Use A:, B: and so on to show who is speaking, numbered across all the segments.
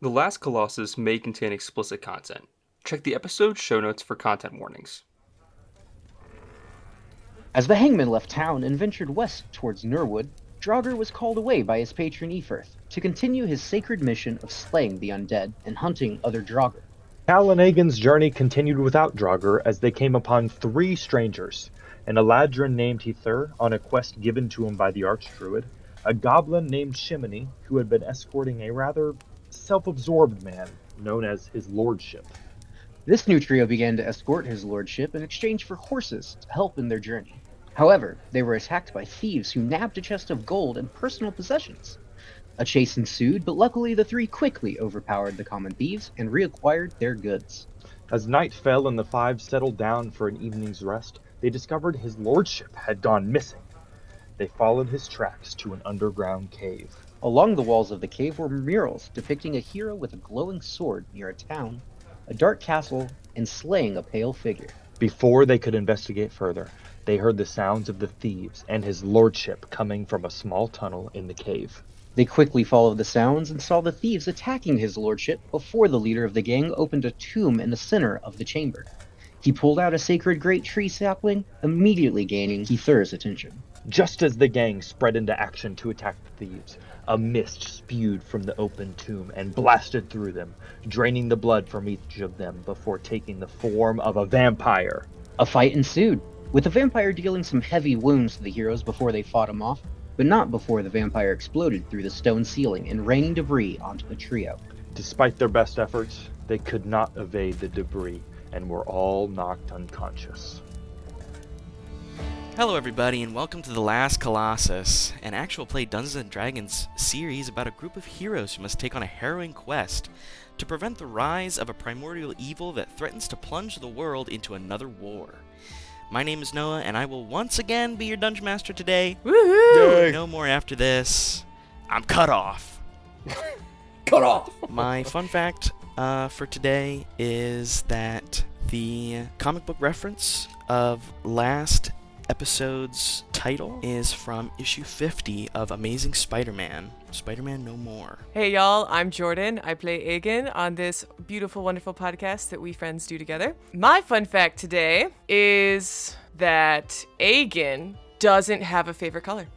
A: The last Colossus may contain explicit content. Check the episode show notes for content warnings.
B: As the hangman left town and ventured west towards Nurwood, Rhogar was called away by his patron Eferth to continue his sacred mission of slaying the undead and hunting other Draugr.
C: Cal and Aegin's journey continued without Draugr as they came upon three strangers, an Eladrin named Hiðir on a quest given to him by the Archdruid, a goblin named Shimony who had been escorting a rather self-absorbed man known as his lordship.
B: This new trio began to escort his lordship in exchange for horses to help in their journey. However, they were attacked by thieves who nabbed a chest of gold and personal possessions. A chase ensued, but luckily the three quickly overpowered the common thieves and reacquired their goods.
C: As night fell and the five settled down for an evening's rest, they discovered his lordship had gone missing. They followed his tracks to an underground cave.
B: Along the walls of the cave were murals depicting a hero with a glowing sword near a town, a dark castle, and slaying a pale figure.
C: Before they could investigate further, they heard the sounds of the thieves and his lordship coming from a small tunnel in the cave.
B: They quickly followed the sounds and saw the thieves attacking his lordship before the leader of the gang opened a tomb in the center of the chamber. He pulled out a sacred great tree sapling, immediately gaining Hiðir's attention.
C: Just as the gang spread into action to attack the thieves, a mist spewed from the open tomb and blasted through them, draining the blood from each of them before taking the form of a vampire.
B: A fight ensued, with the vampire dealing some heavy wounds to the heroes before they fought him off, but not before the vampire exploded through the stone ceiling and raining debris onto the trio.
C: Despite their best efforts, they could not evade the debris and were all knocked unconscious.
D: Hello everybody and welcome to The Last Colossus, an actual play Dungeons & Dragons series about a group of heroes who must take on a harrowing quest to prevent the rise of a primordial evil that threatens to plunge the world into another war. My name is Noah and I will once again be your Dungeon Master today.
A: Woohoo!
D: No more after this. I'm cut off.
E: Cut off!
D: My fun fact for today is that the comic book reference of last episode's title is from issue 50 of Amazing Spider-Man. Spider-Man No More.
F: Hey y'all, I'm Jordan. I play Aegin on this beautiful, wonderful podcast that we friends do together. My fun fact today is that Aegin doesn't have a favorite color.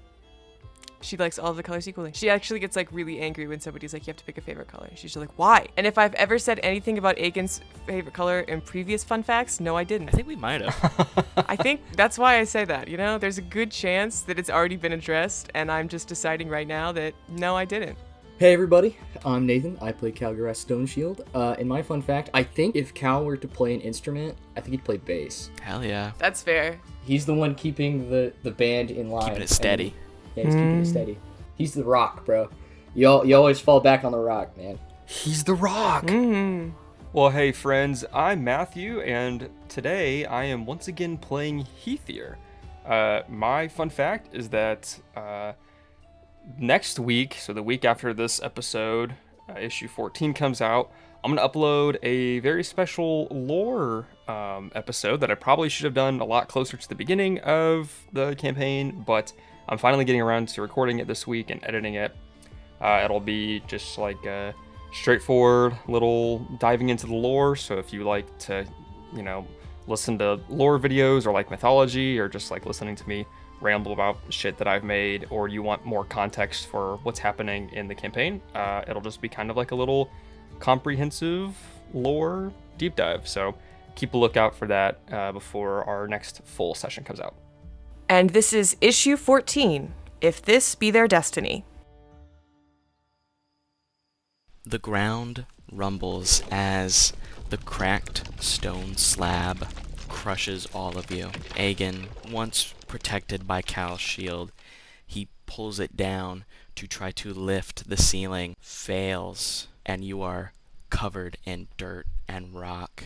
F: She likes all of the colors equally. She actually gets really angry when somebody's like, you have to pick a favorite color. She's just like, why? And if I've ever said anything about Aegin's favorite color in previous fun facts, no, I didn't.
D: I think we might have.
F: I think that's why I say that, there's a good chance that it's already been addressed and I'm just deciding right now that no, I didn't.
E: Hey everybody, I'm Nathan. I play Kalgorath Stone Shield. In my fun fact, I think if Cal were to play an instrument, I think he'd play bass.
D: Hell yeah.
F: That's fair.
E: He's the one keeping the band in line.
D: Keeping it steady.
E: Yeah, he's keeping it steady. He's the rock, bro. You always fall back on the rock, man.
A: He's the rock!
F: Mm-hmm.
A: Well, hey friends, I'm Matthew, and today I am once again playing Hiðir. My fun fact is that next week, so the week after this episode, issue 14 comes out, I'm going to upload a very special lore episode that I probably should have done a lot closer to the beginning of the campaign, but I'm finally getting around to recording it this week and editing it. It'll be just like a straightforward little diving into the lore, so if you like to, listen to lore videos or like mythology or just like listening to me ramble about shit that I've made, or you want more context for what's happening in the campaign, it'll just be kind of like a little comprehensive lore deep dive. So keep a lookout for that before our next full session comes out.
F: And this is issue 14, If This Be Their Destiny.
D: The ground rumbles as the cracked stone slab crushes all of you. Aegin, once protected by Cal's shield, he pulls it down to try to lift the ceiling, fails, and you are covered in dirt and rock.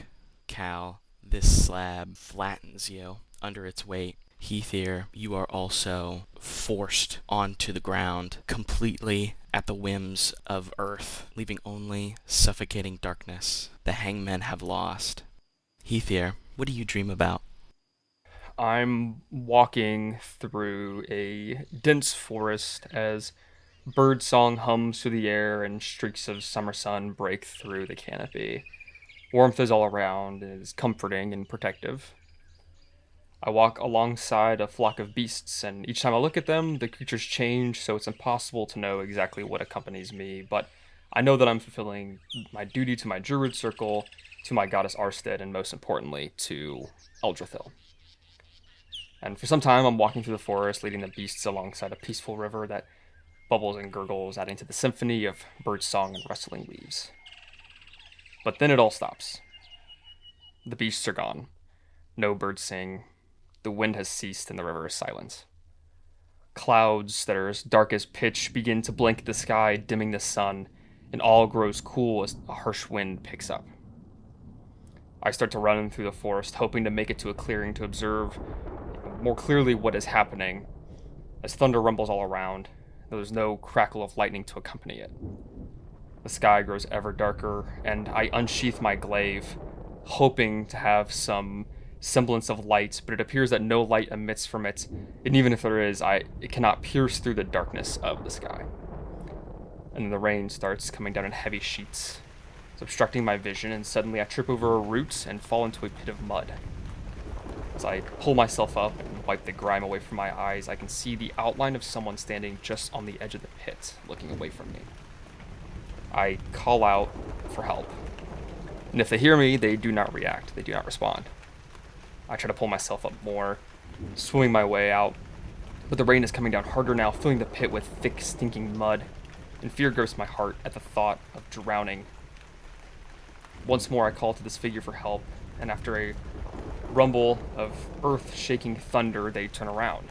D: Cal, this slab flattens you under its weight. Hiðir, you are also forced onto the ground, completely at the whims of Earth, leaving only suffocating darkness. The hangmen have lost. Hiðir, what do you dream about?
A: I'm walking through a dense forest as Bird song hums through the air and streaks of summer sun break through the canopy. Warmth is all around and is comforting and protective. I walk alongside a flock of beasts, and each time I look at them, the creatures change, so it's impossible to know exactly what accompanies me, but I know that I'm fulfilling my duty to my druid circle, to my goddess Arsted, and most importantly, to Eldrathil. And for some time, I'm walking through the forest, leading the beasts alongside a peaceful river that bubbles and gurgles, adding to the symphony of bird song and rustling leaves. But then it all stops. The beasts are gone. No birds sing. The wind has ceased and the river is silent. Clouds that are as dark as pitch begin to blanket the sky, dimming the sun, and all grows cool as a harsh wind picks up. I start to run through the forest, hoping to make it to a clearing to observe more clearly what is happening, as thunder rumbles all around, though there's no crackle of lightning to accompany it. The sky grows ever darker, and I unsheath my glaive, hoping to have some semblance of light, but it appears that no light emits from it, and even if there is, it cannot pierce through the darkness of the sky. And then the rain starts coming down in heavy sheets. It's obstructing my vision, and suddenly I trip over a root and fall into a pit of mud. As I pull myself up and wipe the grime away from my eyes, I can see the outline of someone standing just on the edge of the pit, looking away from me. I call out for help. And if they hear me, they do not react. They do not respond. I try to pull myself up more, swimming my way out, but the rain is coming down harder now, filling the pit with thick, stinking mud, and fear grips my heart at the thought of drowning. Once more I call to this figure for help, and after a rumble of earth-shaking thunder, they turn around.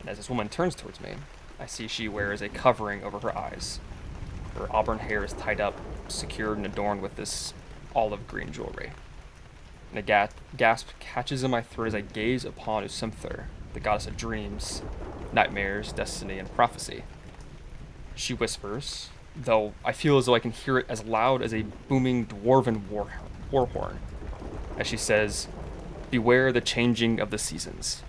A: And as this woman turns towards me, I see she wears a covering over her eyes. Her auburn hair is tied up, secured and adorned with this olive green jewelry. And a gasp catches in my throat as I gaze upon Usimthur, the goddess of dreams, nightmares, destiny, and prophecy. She whispers, though I feel as though I can hear it as loud as a booming dwarven war horn, as she says, "Beware the changing of the seasons."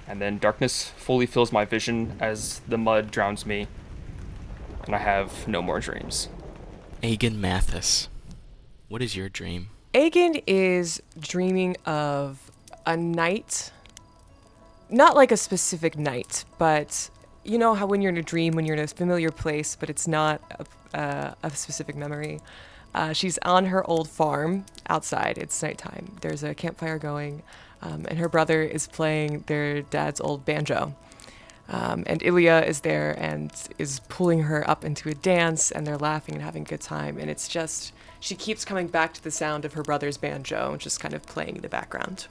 A: And then darkness fully fills my vision as the mud drowns me, and I have no more dreams.
D: Aegin Matthis, what is your dream?
F: Aegin is dreaming of a night, not like a specific night, but you know how when you're in a dream, when you're in a familiar place, but it's not a specific memory. She's on her old farm outside. It's nighttime. There's a campfire going, and her brother is playing their dad's old banjo. And Ilya is there and is pulling her up into a dance, and they're laughing and having a good time. And it's just, she keeps coming back to the sound of her brother's banjo and just kind of playing in the background.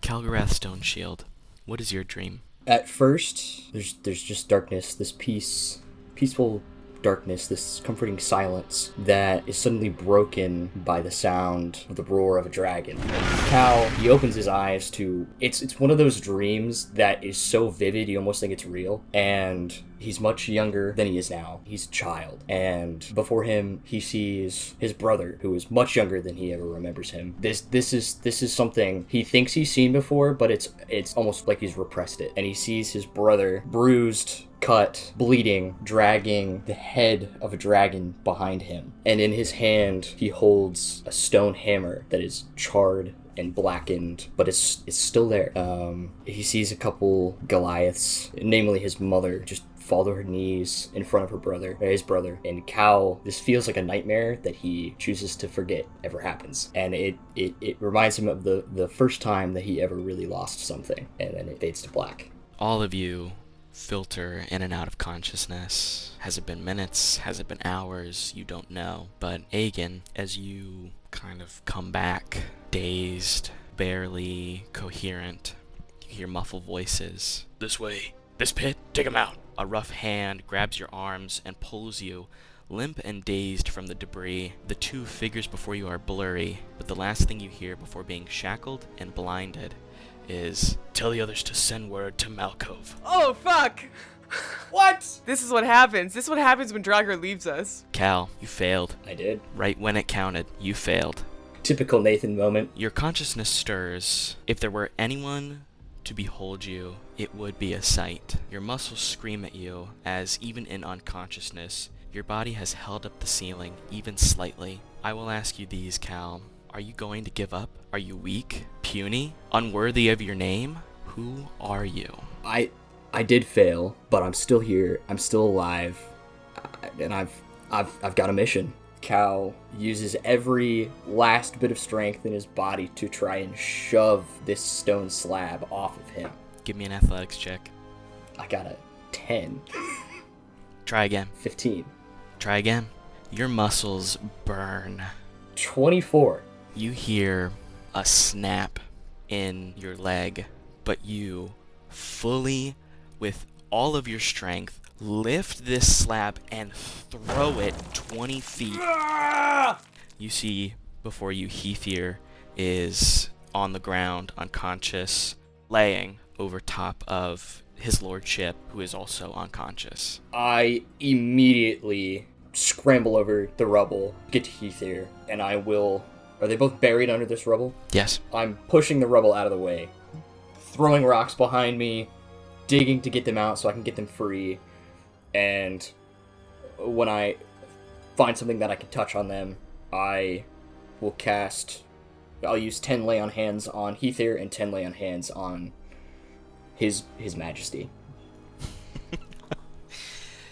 D: Kalgorath Stone Shield, what is your dream?
E: At first, there's just darkness, this peaceful darkness, this comforting silence that is suddenly broken by the sound of the roar of a dragon. And Cal, he opens his eyes to, it's one of those dreams that is so vivid you almost think it's real, and he's much younger than he is now. He's a child, and before him he sees his brother, who is much younger than he ever remembers him. This is something he thinks he's seen before, but it's almost like he's repressed it. And he sees his brother bruised, cut, bleeding, dragging the head of a dragon behind him. And in his hand, he holds a stone hammer that is charred and blackened, but it's still there. He sees a couple Goliaths, namely his mother, just fall to her knees in front of his brother. And Cal, this feels like a nightmare that he chooses to forget ever happens. And it reminds him of the first time that he ever really lost something, and then it fades to black.
D: All of you filter in and out of consciousness. Has it been minutes? Has it been hours? You don't know. But Aegin, as you kind of come back, dazed, barely coherent, you hear muffled voices. This way. This pit. Take him out. A rough hand grabs your arms and pulls you, limp and dazed, from the debris. The two figures before you are blurry, but the last thing you hear before being shackled and blinded is, "Tell the others to send word to Malkov."
F: Oh, fuck! What? This is what happens. This is what happens when Rhogar leaves us.
D: Cal, you failed.
E: I did.
D: Right when it counted, you failed.
E: Typical Nathan moment.
D: Your consciousness stirs. If there were anyone To behold you, it would be a sight. Your muscles scream at you as, even in unconsciousness, your body has held up the ceiling, even slightly. I will ask you these, Cal. Are you going to give up? Are you weak? Puny? Unworthy of your name? Who are you?
E: I did fail, but I'm still here. I'm still alive, and I've got a mission. Cal uses every last bit of strength in his body to try and shove this stone slab off of him.
D: Give me an athletics check.
E: I got a 10.
D: Try again.
E: 15.
D: Try again. Your muscles burn.
E: 24.
D: You hear a snap in your leg, but you fully, with all of your strength, lift this slab and throw it 20 feet. You see before you Hiðir is on the ground, unconscious, laying over top of his lordship, who is also unconscious.
E: I immediately scramble over the rubble, get to Hiðir, and I will... Are they both buried under this rubble?
D: Yes.
E: I'm pushing the rubble out of the way, throwing rocks behind me, digging to get them out so I can get them free, and when I find something that I can touch on them, I will cast... I'll use 10 lay on hands on Hiðir and 10 lay on hands on his majesty.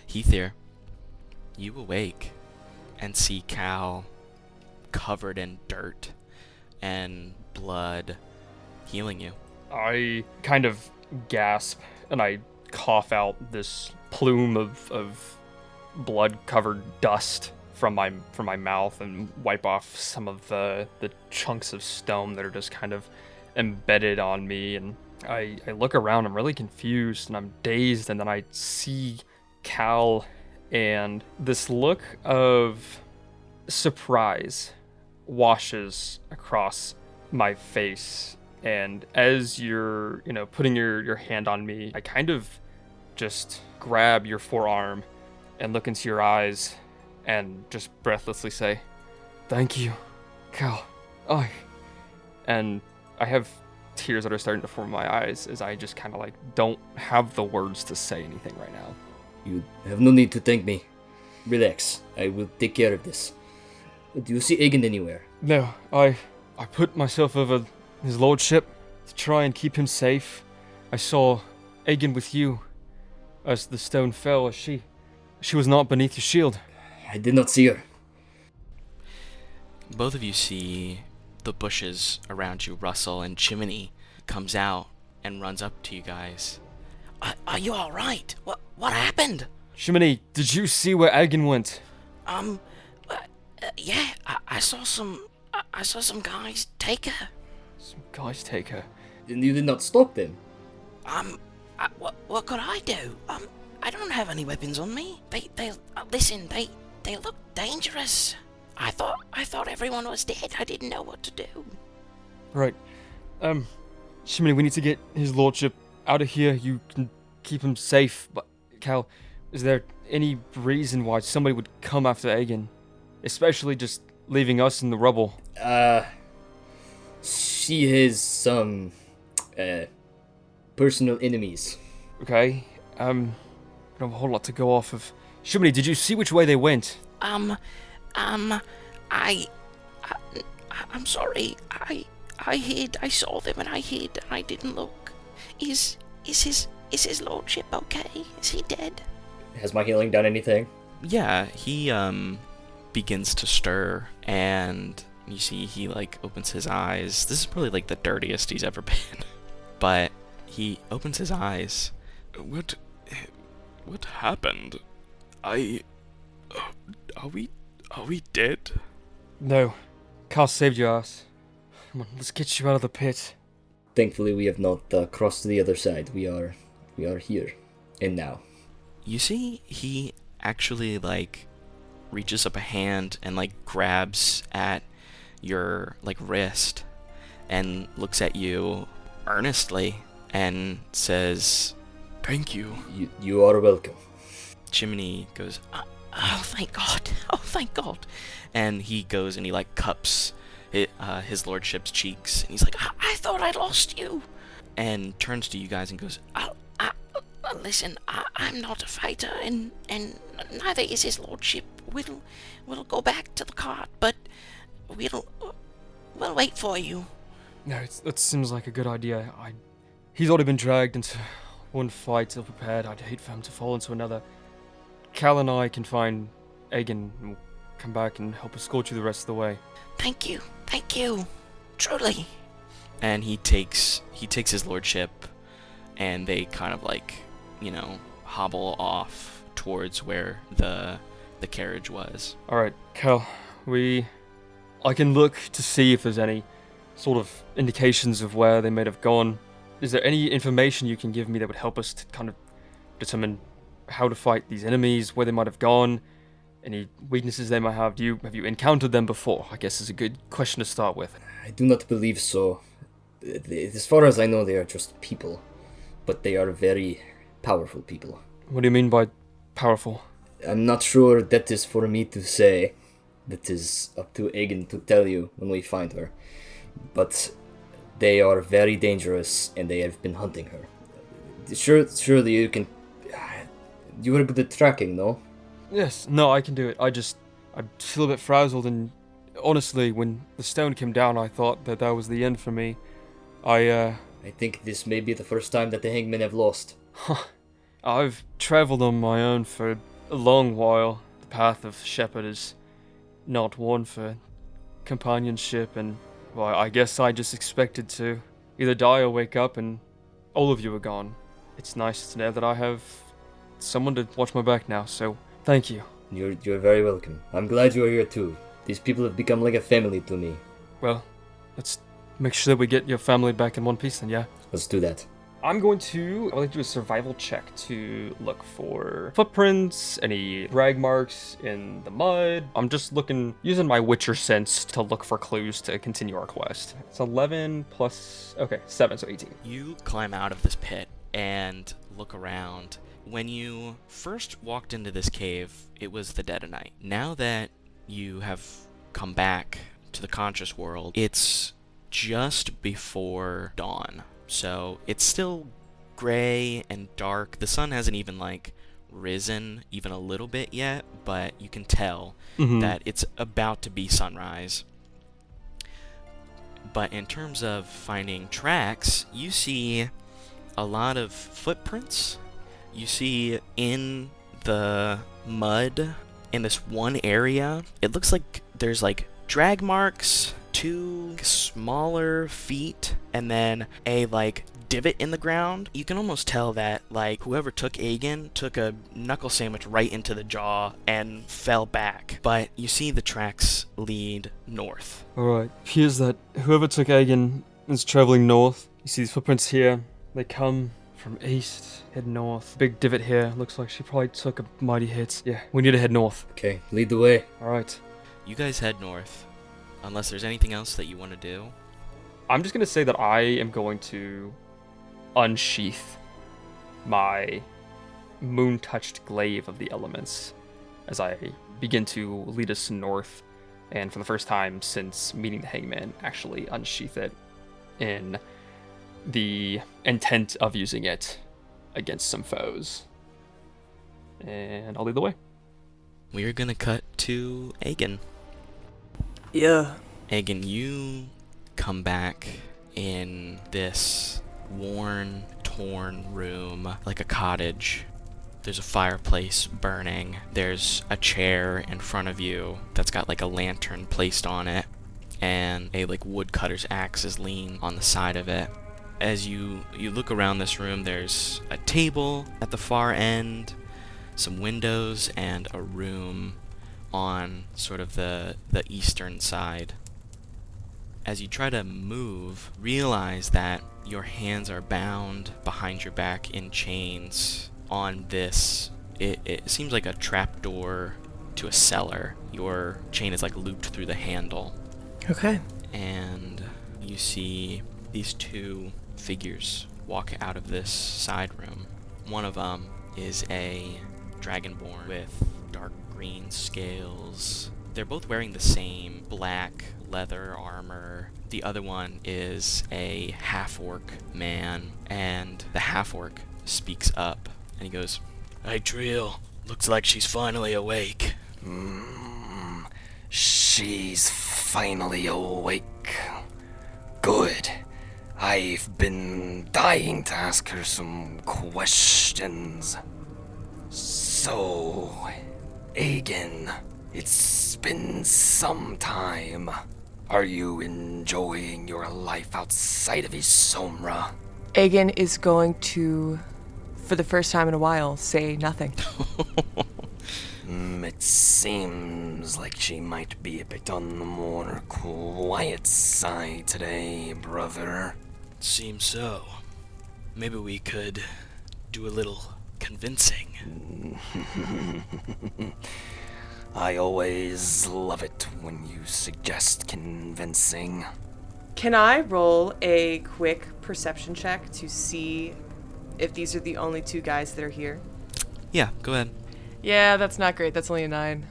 D: Hiðir, you awake and see Cal covered in dirt and blood healing you.
A: I kind of gasp and I cough out this plume of blood-covered dust from my mouth and wipe off some of the chunks of stone that are just kind of embedded on me. And I look around, I'm really confused and I'm dazed, and then I see Cal, and this look of surprise washes across my face. And as you're, putting your hand on me, I kind of just grab your forearm and look into your eyes and just breathlessly say, "Thank you, Cal." Oh. And I have tears that are starting to form in my eyes as I just kind of don't have the words to say anything right now.
E: You have no need to thank me. Relax. I will take care of this. Do you see Aegin anywhere?
A: No, I put myself over his lordship to try and keep him safe. I saw Aegin with you as the stone fell. She was not beneath your shield.
E: I did not see her.
D: Both of you see the bushes around you rustle, and Chimney comes out and runs up to you guys. Are you all right? What happened?
A: Chimney, did you see where Aegin went?
G: Yeah, I saw some guys take her.
A: Some guys take her.
E: And you did not stop them?
G: What could I do? I don't have any weapons on me. Listen, they look dangerous. I thought everyone was dead. I didn't know what to do.
A: Right. Chimney, we need to get his lordship out of here. You can keep him safe. But, Cal, is there any reason why somebody would come after Aegin? Especially just leaving us in the rubble.
E: She has some, personal enemies.
A: Okay. I don't have a whole lot to go off of. Chimney, did you see which way they went?
G: I'm sorry. I hid. I saw them and I hid and I didn't look. Is his lordship okay? Is he dead?
E: Has my healing done anything?
D: Yeah, he begins to stir, and you see he opens his eyes. This is probably the dirtiest he's ever been. But he opens his eyes. What happened? Are we dead?
A: No. Cal saved your ass. Come on, let's get you out of the pit.
E: Thankfully, we have not crossed to the other side. We are here. And now.
D: You see he actually reaches up a hand and grabs at your wrist and looks at you earnestly and says, "Thank you."
E: You are welcome.
D: Chimney goes,
G: Oh, thank God. Oh, thank God.
D: and he goes and he cups his lordship's cheeks, and he's like,
G: I thought I'd lost you.
D: and turns to you guys and goes,
G: Listen, I'm not a fighter, and neither is his lordship. We'll go back to the cart, but we'll wait for you.
A: No, that seems like a good idea. He's already been dragged into one fight ill-prepared. I'd hate for him to fall into another. Cal and I can find Aegin and we'll come back and help escort you the rest of the way.
G: Thank you, truly.
D: and he takes his lordship, and they kind of like, hobble off towards where the carriage was.
A: All right, Cal, I can look to see if there's any sort of indications of where they might have gone. Is there any information you can give me that would help us to kind of determine how to fight these enemies, where they might have gone, any weaknesses they might have? Have you encountered them before? I guess is a good question to start with.
E: I do not believe so. As far as I know, they are just people, but they are very powerful people.
A: What do you mean by powerful?
E: I'm not sure that is for me to say. That is up to Aegin to tell you when we find her. But they are very dangerous, and they have been hunting her. Surely you can... You are good at tracking, no?
A: Yes, no, I can do it. I'm still a bit frazzled, and honestly, when the stone came down, I thought that was the end for me.
E: I think this may be the first time that the hangmen have lost.
A: I've traveled on my own for a long while. The path of shepherd is not one for companionship, and, well, I guess I just expected to either die or wake up and all of you are gone. It's nice to know that I have someone to watch my back now, so thank you.
E: You're very welcome. I'm glad you are here too. These people have become like a family to me.
A: Well, let's make sure that we get your family back in one piece then, yeah?
E: Let's do that.
A: I'd like to do a survival check to look for footprints, any drag marks in the mud. I'm just using my Witcher sense to look for clues to continue our quest. It's 11 plus, 7, so 18.
D: You climb out of this pit and look around. When you first walked into this cave, it was the dead of night. Now that you have come back to the conscious world, it's just before dawn. So it's still gray and dark. The sun hasn't even risen even a little bit yet, but you can tell that it's about to be sunrise. But in terms of finding tracks, you see a lot of footprints. You see in the mud in this one area, it looks like there's drag marks, 2 smaller feet, and then a divot in the ground. You can almost tell that whoever took Aegin took a knuckle sandwich right into the jaw and fell back. But you see the tracks lead north.
A: Alright, appears that whoever took Aegin is traveling north. You see these footprints here. They come from east, head north. Big divot here. Looks like she probably took a mighty hit. Yeah, we need to head north.
E: Okay, lead the way.
A: Alright.
D: You guys head north. Unless there's anything else that you want to do.
A: I'm just going to say that I am going to unsheath my moon-touched glaive of the elements as I begin to lead us north, and for the first time since meeting the hangman, actually unsheath it in the intent of using it against some foes. And I'll lead the way.
D: We're going to cut to Aegin.
F: Yeah.
D: Aegin, you come back in this worn, torn room, like a cottage. There's a fireplace burning. There's a chair in front of you that's got a lantern placed on it, and a woodcutter's axe is leaning on the side of it. As you look around this room, there's a table at the far end, some windows, and a room on sort of the eastern side. As you try to move, realize that your hands are bound behind your back in chains on this. It seems like a trapdoor to a cellar. Your chain is looped through the handle.
F: Okay.
D: And you see these 2 figures walk out of this side room. One of them is a dragonborn with dark green scales, They're both wearing the same black leather armor. The other one is a half-orc man, and the half-orc speaks up, and he goes,
H: "Hey, Trill, looks like she's finally awake."
I: She's finally awake. Good. I've been dying to ask her some questions. So, Aegin, it's been some time. Are you enjoying your life outside of Isomra?
F: Aegin is going to, for the first time in a while, say nothing.
I: It seems like she might be a bit on the more quiet side today, brother.
H: Seems so. Maybe we could do a little convincing.
I: I always love it when you suggest convincing.
F: Can I roll a quick perception check to see if these are the only two guys that are here?
D: yeah, go ahead.
F: Yeah, that's not great. That's only a 9.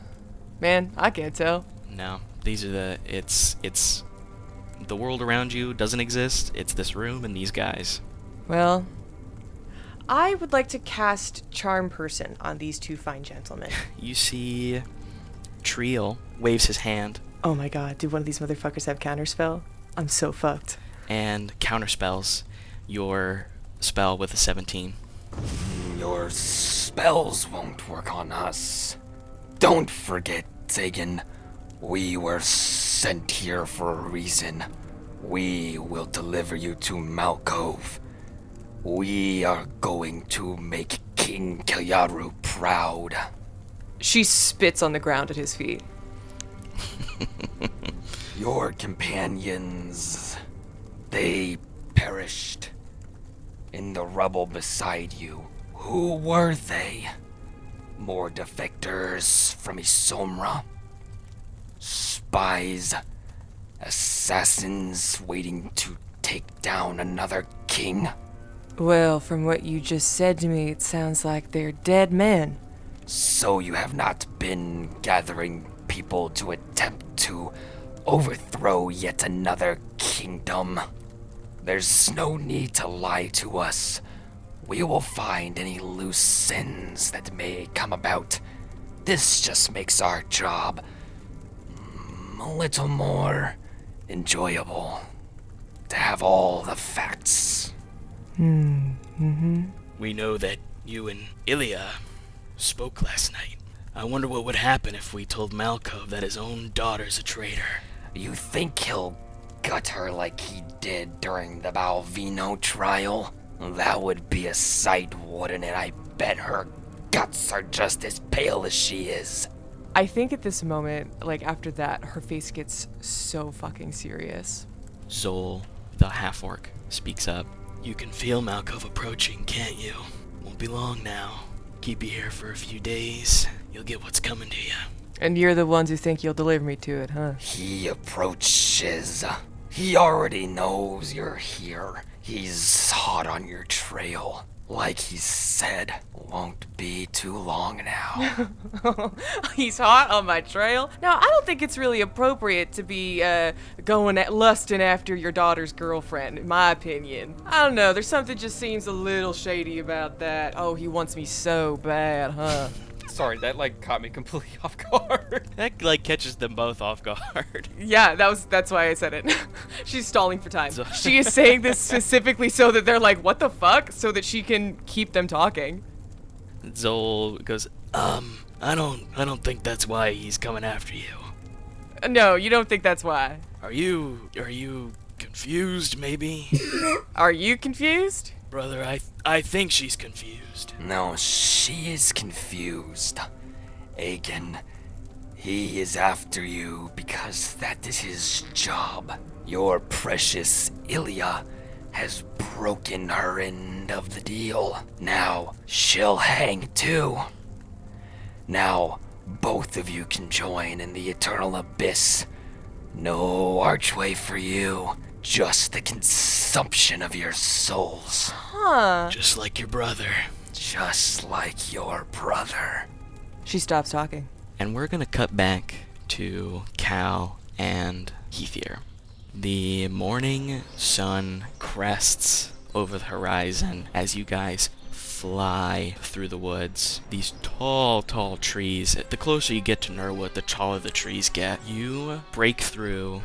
F: Man, I can't tell.
D: No, these are it's the world around you doesn't exist. It's this room and these guys.
F: Well, I would like to cast Charm Person on these two fine gentlemen.
D: You see Trill waves his hand
F: Oh my god, do one of these motherfuckers have counterspell? I'm so fucked.
D: and counterspells your spell with a 17.
I: Your spells won't work on us. Don't forget, Aegin, we were sent here for a reason. We will deliver you to Malkov. We are going to make King Kelyaru proud.
F: She spits on the ground at his feet.
I: Your companions, they perished in the rubble beside you. Who were they? More defectors from Isomra? Spies? Assassins waiting to take down another king?
F: Well, from what you just said to me, it sounds like they're dead men.
I: So you have not been gathering people to attempt to overthrow yet another kingdom. There's no need to lie to us. We will find any loose ends that may come about. This just makes our job a little more enjoyable. To have all the facts.
H: We know that you and Ilya spoke last night. I wonder what would happen if we told Malkov that his own daughter's a traitor.
I: You think he'll gut her like he did during the Balvino trial? That would be a sight, wouldn't it? I bet her guts are just as pale as she is.
F: I think at this moment, like after that, her face gets so fucking serious.
D: Zol, the half-orc, speaks up.
H: You can feel Malkov approaching, can't you? Won't be long now. Keep you here for a few days. You'll get what's coming to you.
F: And you're the ones who think you'll deliver me to it, huh?
I: He approaches. He already knows you're here. He's hot on your trail. Like he said, won't be too long now.
F: He's hot on my trail. Now, I don't think it's really appropriate to be lusting after your daughter's girlfriend, in my opinion. I don't know, there's something just seems a little shady about that. Oh, he wants me so bad, huh?
A: Sorry, that caught me completely off guard.
D: That catches them both off guard.
F: Yeah, that's why I said it. She's stalling for time. She is saying this specifically so that they're like, what the fuck? So that she can keep them talking.
D: Zol goes,
H: I don't think that's why he's coming after you.
F: No, you don't think that's why.
H: Are you confused, maybe?
F: Are you confused?
H: Brother, I think she's confused.
I: No, she is confused. Aegin, he is after you because that is his job. Your precious Ilya has broken her end of the deal. Now, she'll hang too. Now, both of you can join in the eternal abyss. No archway for you, just the consumption of your souls.
F: Huh.
H: Just like your brother.
I: Just like your brother.
F: She stops talking.
D: and we're gonna cut back to Cal and Hiðir. The morning sun crests over the horizon as you guys fly through the woods. These tall trees. The closer you get to Nurwood, the taller the trees get. You break through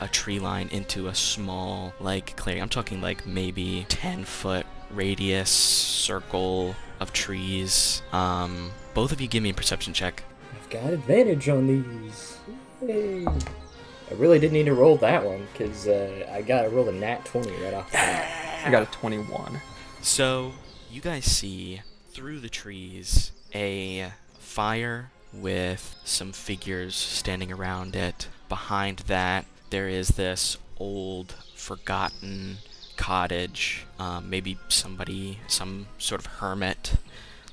D: a tree line into a small, clearing. I'm talking maybe 10-foot radius circle of trees. Both of you give me a perception check.
E: I've got advantage on these. Yay. I really didn't need to roll that one, because I rolled a nat 20 right off the bat.
A: I got a 21.
D: So, you guys see, through the trees, a fire with some figures standing around it. Behind that, there is this old, forgotten cottage. Maybe somebody, some sort of hermit,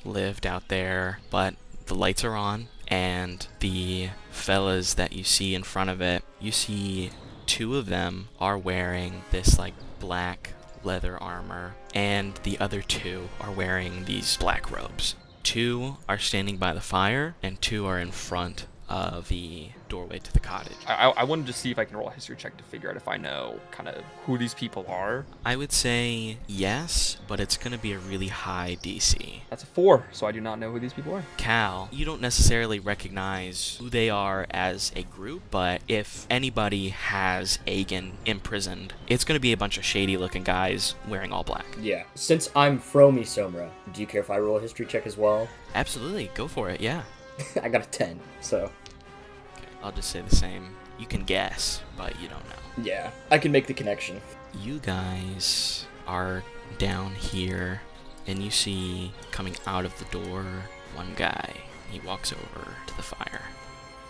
D: lived out there, but the lights are on, and the fellas that you see in front of it, you see 2 of them are wearing this black leather armor, and the other 2 are wearing these black robes. 2 are standing by the fire, and 2 are in front of the doorway to the cottage.
A: I wanted to see if I can roll a history check to figure out if I know kind of who these people are.
D: I would say yes, but it's going to be a really high DC.
A: That's a 4, so I do not know who these people are.
D: Cal, you don't necessarily recognize who they are as a group, but if anybody has Aegin imprisoned, it's going to be a bunch of shady-looking guys wearing all black.
E: Yeah. Since I'm Fromi Somra, do you care if I roll a history check as well?
D: Absolutely, go for it, yeah.
E: I got a 10, so...
D: I'll just say the same. You can guess, but you don't know.
E: Yeah, I can make the connection.
D: You guys are down here, and you see coming out of the door one guy. He walks over to the fire.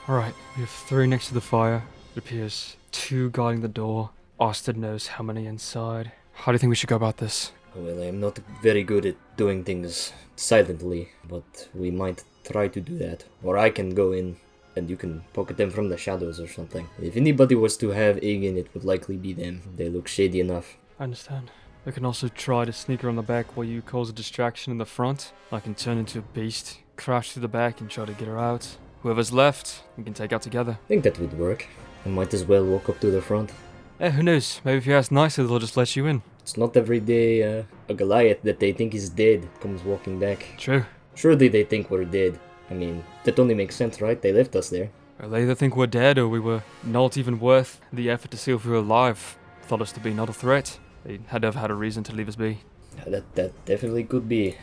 A: Alright, we have 3 next to the fire. It appears 2 guarding the door. Austin knows how many inside. How do you think we should go about this?
E: Well, I'm not very good at doing things silently, but we might try to do that. Or I can go in and you can poke at them from the shadows or something. If anybody was to have Aegin, it would likely be them. They look shady enough.
A: I understand. We can also try to sneak around the back while you cause a distraction in the front. I can turn into a beast, crash through the back and try to get her out. Whoever's left, we can take out together.
E: I think that would work. I might as well walk up to the front.
A: Who knows? Maybe if you ask nicely, they'll just let you in.
E: It's not every day a Goliath that they think is dead comes walking back.
A: True.
E: Surely they think we're dead. I mean, that only makes sense, right? They left us there.
A: Well, they either think we're dead or we were not even worth the effort to see if we were alive. Thought us to be not a threat. They had to have had a reason to leave us be.
E: That definitely could be.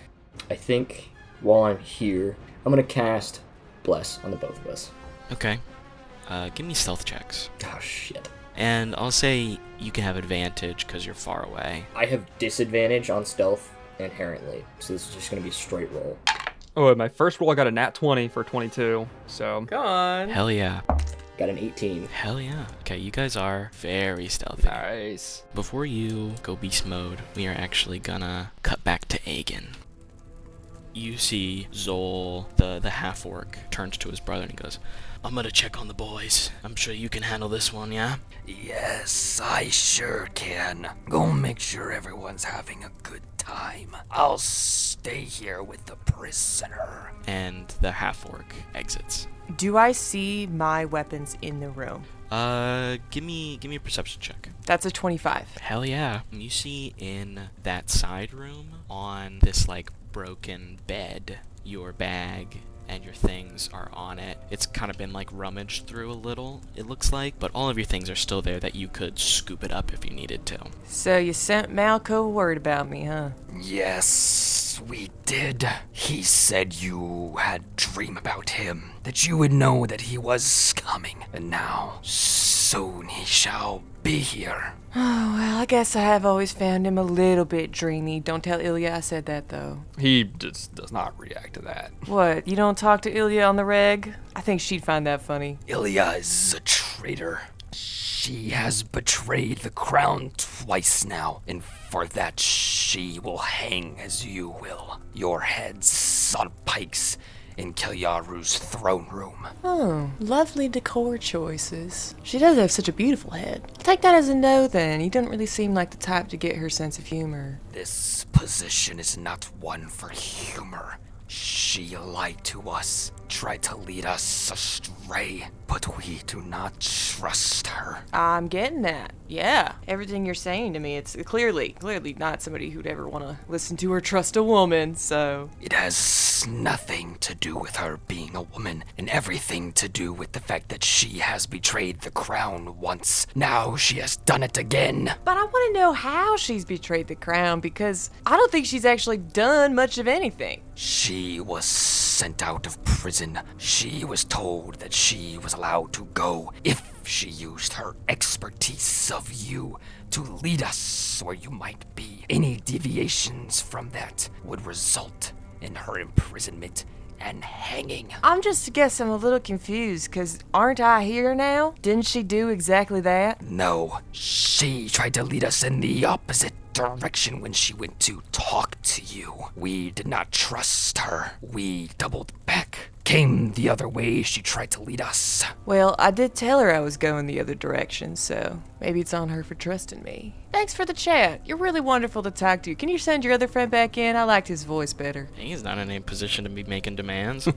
E: I think while I'm here, I'm gonna cast Bless on the both of us.
D: Okay. Give me stealth checks.
E: Oh, shit.
D: And I'll say you can have advantage because you're far away.
E: I have disadvantage on stealth inherently, so this is just gonna be a straight roll.
A: Oh, my first roll I got a nat 20 for 22, so...
F: Go on.
D: Hell yeah.
E: Got an 18.
D: Hell yeah. Okay, you guys are very stealthy.
A: Nice.
D: Before you go beast mode, we are actually gonna cut back to Aegin. You see Zol, the half-orc, turns to his brother and he goes,
H: I'm gonna check on the boys. I'm sure you can handle this one, yeah?
I: Yes, I sure can. Go make sure everyone's having a good time. I'll stay here with the prisoner.
D: and the half-orc exits.
F: Do I see my weapons in the room?
D: Give me a perception check.
F: That's a 25.
D: Hell yeah. You see in that side room on this broken bed, your bag and your things are on it. It's kind of been rummaged through a little, it looks like, but all of your things are still there that you could scoop it up if you needed to.
F: So you sent Malco word about me, huh?
I: Yes, we did. He said you had dream about him, that you would know that he was coming, and now soon he shall be here.
F: Oh, well, I guess I have always found him a little bit dreamy. Don't tell Ilya I said that, though.
A: He just does not react to that.
F: What, you don't talk to Ilya on the reg? I think she'd find that funny.
I: Ilya is a traitor. She has betrayed the crown twice now, and for that she will hang as you will. Your heads on pikes in Kilyaru's throne room.
F: Oh, lovely decor choices. She does have such a beautiful head. I'll take that as a no then. You don't really seem like the type to get her sense of humor.
I: This position is not one for humor. She lied to us, tried to lead us astray, but we do not trust her.
F: I'm getting that. Yeah. Everything you're saying to me, it's clearly not somebody who'd ever want to listen to or trust a woman, so.
I: It has nothing to do with her being a woman, and everything to do with the fact that she has betrayed the crown once. Now she has done it again.
F: But I want to know how she's betrayed the crown, because I don't think she's actually done much of anything.
I: She was sent out of prison. She was told that she was allowed to go if she used her expertise of you to lead us where you might be. Any deviations from that would result in her imprisonment and hanging.
F: I'm a little confused, because aren't I here now? Didn't she do exactly that?
I: No, she tried to lead us in the opposite direction when she went to talk to you. We did not trust her. We doubled back. Came the other way she tried to lead us.
F: Well, I did tell her I was going the other direction, so maybe it's on her for trusting me. Thanks for the chat. You're really wonderful to talk to. Can you send your other friend back in? I liked his voice better.
D: He's not in a position to be making demands.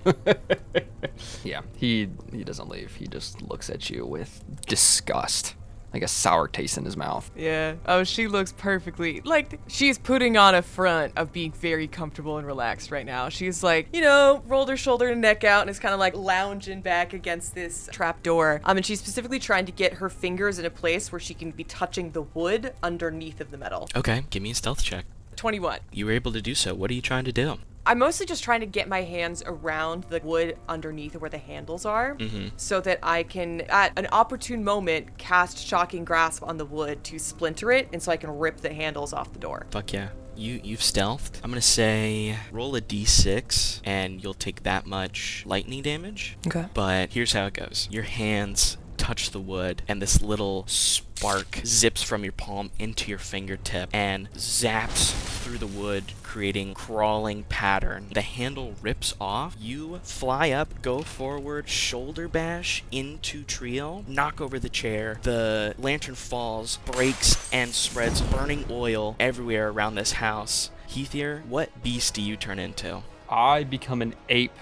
A: Yeah, he doesn't leave. He just looks at you with disgust, like a sour taste in his mouth.
F: Yeah. Oh, she looks perfectly, like, she's putting on a front of being very comfortable and relaxed right now. She's like, rolled her shoulder and neck out and is kind of like lounging back against this trap door. And she's specifically trying to get her fingers in a place where she can be touching the wood underneath of the metal.
D: Okay, give me a stealth check.
F: 21.
D: You were able to do so. What are you trying to do?
F: I'm mostly just trying to get my hands around the wood underneath where the handles are, so that I can, at an opportune moment, cast Shocking Grasp on the wood to splinter it, and so I can rip the handles off the door.
D: Fuck yeah. You've stealthed. I'm gonna say roll a d6 and you'll take that much lightning damage.
F: Okay.
D: But here's how it goes. Your hands touch the wood and this little spark zips from your palm into your fingertip and zaps through the wood, creating crawling pattern. The handle rips off. You fly up, go forward, shoulder bash into Trio, knock over the chair. The lantern falls, breaks, and spreads burning oil everywhere around this house. Hiðir, what beast do you turn into?
A: I become an ape,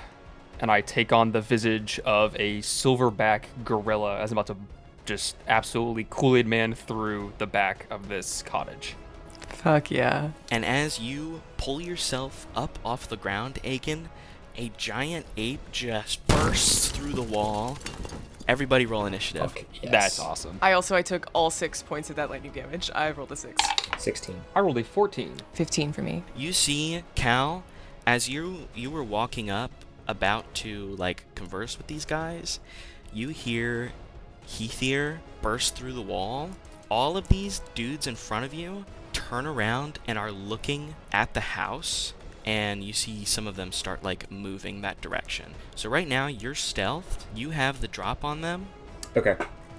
A: and I take on the visage of a silverback gorilla as I'm about to just absolutely Kool-Aid Man through the back of this cottage.
F: Fuck yeah.
D: And as you pull yourself up off the ground, Aegin, a giant ape just bursts through the wall. Everybody roll initiative.
E: Okay, yes.
A: That's awesome.
F: I took all 6 points of that lightning damage. I rolled a 6.
E: 16.
A: I rolled a 14.
F: 15 for me.
D: You see, Cal, as you were walking up, about to converse with these guys, you hear Hiðir burst through the wall. All of these dudes in front of you turn around and are looking at the house, and you see some of them start moving that direction. So right now you're stealthed. You have the drop on them.
E: Okay.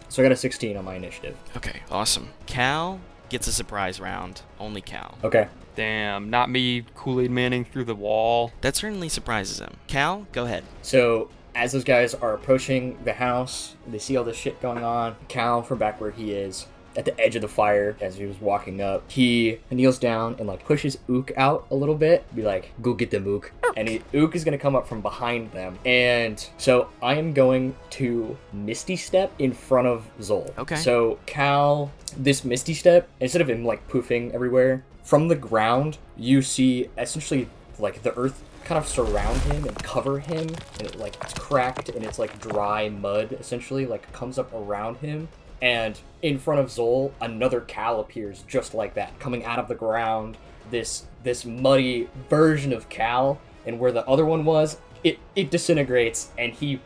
E: So I got a 16 on my initiative.
D: Okay, awesome. Cal gets a surprise round. Only Cal.
E: Okay.
A: Damn, not me Kool-Aid Manning through the wall.
D: That certainly surprises him. Cal, go ahead.
E: So as those guys are approaching the house, they see all this shit going on. Cal, from back where he is, at the edge of the fire, as he was walking up, he kneels down and pushes Ook out a little bit, be like, go get them, Ook. And Ook is gonna come up from behind them. And so I am going to Misty Step in front of Zol.
D: Okay.
E: So Cal, this Misty Step, instead of him poofing everywhere, from the ground, you see essentially the earth kind of surround him and cover him, and it's cracked and it's dry mud essentially comes up around him. And in front of Zol, another Cal appears just like that, coming out of the ground. This muddy version of Cal, and where the other one was, it disintegrates and he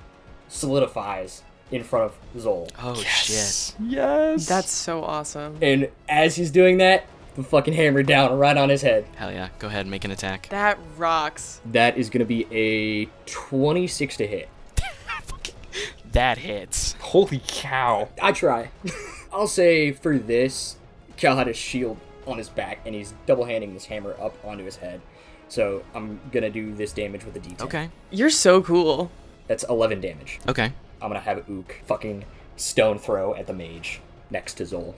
E: solidifies in front of Zol.
D: Oh, shit.
A: Yes!
F: That's so awesome.
E: And as he's doing that, the fucking hammer down right on his head.
D: Hell yeah. Go ahead and make an attack.
F: That rocks.
E: That is gonna be a 26 to hit.
D: That hits.
A: Holy cow.
E: I try. I'll say for this, Cal had his shield on his back, and he's double-handing this hammer up onto his head. So I'm gonna do this damage with a D10.
D: Okay.
F: You're so cool.
E: That's 11 damage.
D: Okay.
E: I'm gonna have Ook fucking stone throw at the mage next to Zol.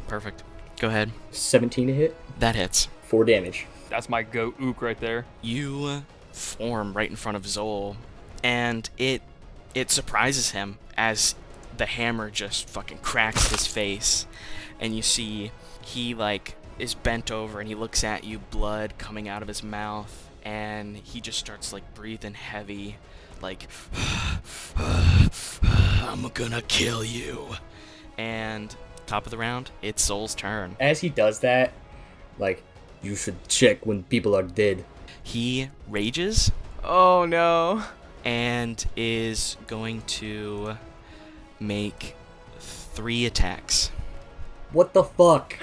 D: Perfect. Go ahead.
E: 17 to hit.
D: That hits.
E: 4 damage.
A: That's my goat Ook right there.
D: You form right in front of Zol, and it surprises him as the hammer just fucking cracks his face, and you see he like is bent over and he looks at you, blood coming out of his mouth, and he just starts like breathing heavy, like I'm gonna kill you. And top of the round, it's Zol's turn.
E: As he does that, like, you should check when people are dead.
D: He rages
F: Oh no.
D: and is going to make 3 attacks.
E: What the fuck?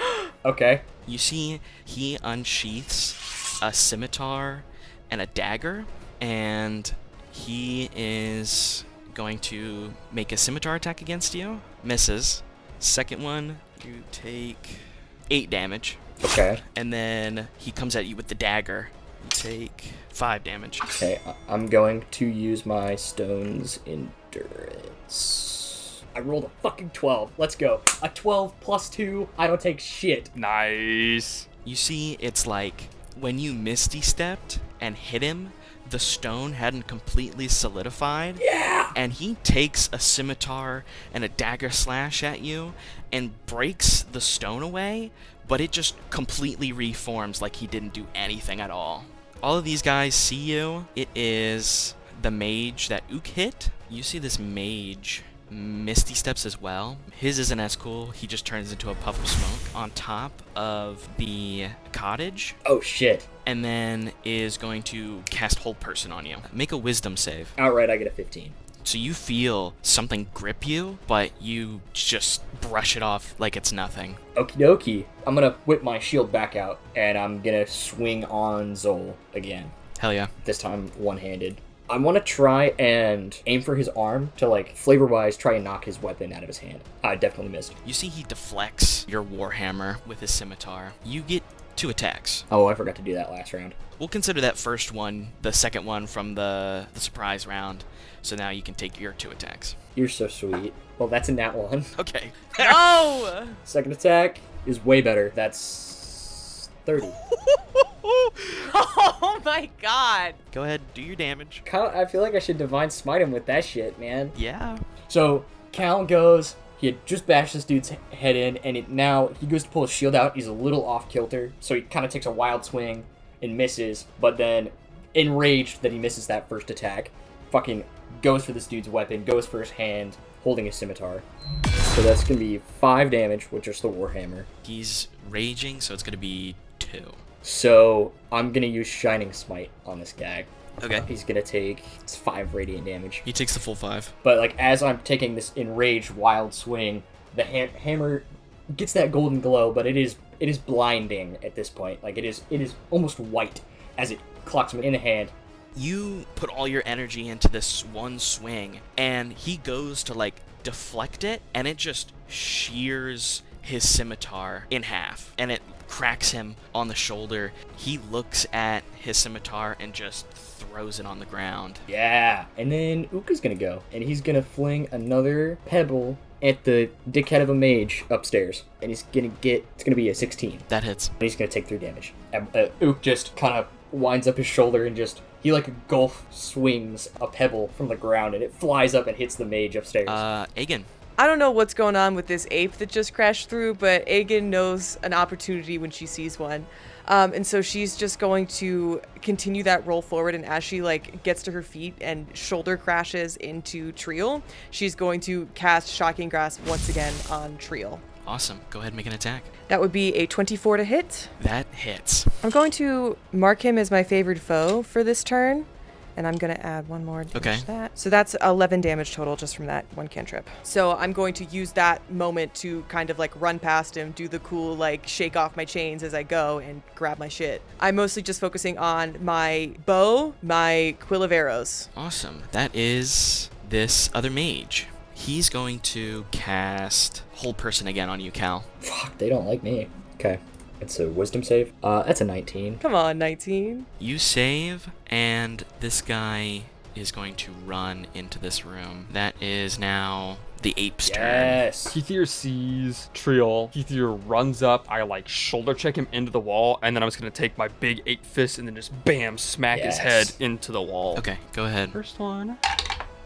E: Okay.
D: You see, he unsheaths a scimitar and a dagger, and he is going to make a scimitar attack against you. Misses. Second one, you take 8 damage.
E: Okay.
D: And then he comes at you with the dagger. You take 5 damage.
E: Okay, I'm going to use my Stone's Endurance. I rolled a fucking 12. Let's go. A 12 plus 2. I don't take shit.
A: Nice.
D: You see, it's like when you misty stepped and hit him, the stone hadn't completely solidified.
E: Yeah!
D: And he takes a scimitar and a dagger slash at you and breaks the stone away, but it just completely reforms like he didn't do anything at all. All of these guys see you. It is the mage that Ook hit. You see this mage misty steps as well. His isn't as cool. He just turns into a puff of smoke on top of the cottage.
E: Oh shit.
D: And then is going to cast Hold Person on you. Make a wisdom save.
E: Outright, I get a 15.
D: So you feel something grip you, but you just brush it off like it's nothing.
E: Okie dokie. I'm gonna whip my shield back out, and I'm gonna swing on Zol again.
D: Hell yeah.
E: This time one-handed. I want to try and aim for his arm to, like, flavor-wise, try and knock his weapon out of his hand. I definitely missed.
D: You see he deflects your warhammer with his scimitar. You get 2 attacks.
E: Oh, I forgot to do that last round.
D: We'll consider that first one the second one from the surprise round. So now you can take your 2 attacks.
E: You're so sweet. Well, that's a nat 1.
D: Okay.
F: No!
E: Second attack is way better. That's 30.
F: Oh my god.
D: Go ahead, do your damage.
E: I feel like I should Divine Smite him with that shit, man.
D: Yeah.
E: So, Cal goes, he had just bashed this dude's head in, and now he goes to pull his shield out. He's a little off kilter, so he kind of takes a wild swing and misses, but then, enraged that he misses that first attack, fucking goes for this dude's weapon, goes for his hand, holding his scimitar. So that's going to be 5 damage with just the Warhammer.
D: He's raging, so it's going to be 2.
E: So, I'm going to use Shining Smite on this guy.
D: Okay.
E: He's going to take 5 radiant damage.
D: He takes the full 5.
E: But, like, as I'm taking this enraged wild swing, the hammer gets that golden glow, but it is blinding at this point. Like, it is almost white as it clocks him in the hand.
D: You put all your energy into this one swing, and he goes to, like, deflect it, and it just shears his scimitar in half, and it cracks him on the shoulder. He looks at his scimitar and just throws it on the ground.
E: Yeah. And then Uka's gonna go, and he's gonna fling another pebble at the dickhead of a mage upstairs, and it's gonna be a 16.
D: That hits.
E: And he's gonna take 3 damage. Ook just kind of winds up his shoulder and he like a golf swings a pebble from the ground, and it flies up and hits the mage upstairs.
D: Aegin.
F: I don't know what's going on with this ape that just crashed through, but Aegin knows an opportunity when she sees one. And so she's just going to continue that roll forward, and as she like gets to her feet and shoulder crashes into Triel, she's going to cast Shocking Grasp once again on Triel.
D: Awesome. Go ahead and make an attack.
F: That would be a 24 to hit.
D: That hits.
F: I'm going to mark him as my favored foe for this turn, and I'm going to add 1 more damage to that. So that's 11 damage total just from that 1 cantrip. So I'm going to use that moment to kind of like run past him, do the cool like shake off my chains as I go, and grab my shit. I'm mostly just focusing on my bow, my quill of arrows.
D: Awesome. That is this other mage. He's going to cast Hold Person again on you, Cal.
E: Fuck, they don't like me. Okay. It's a wisdom save. That's a 19.
F: Come on, 19.
D: You save, and this guy is going to run into this room. That is now the ape's turn.
E: Yes.
A: Hiðir sees Triel. Hiðir runs up. I like shoulder check him into the wall, and then I'm just gonna take my big ape fist and then just bam, smack his head into the wall.
D: Okay, go ahead.
A: First one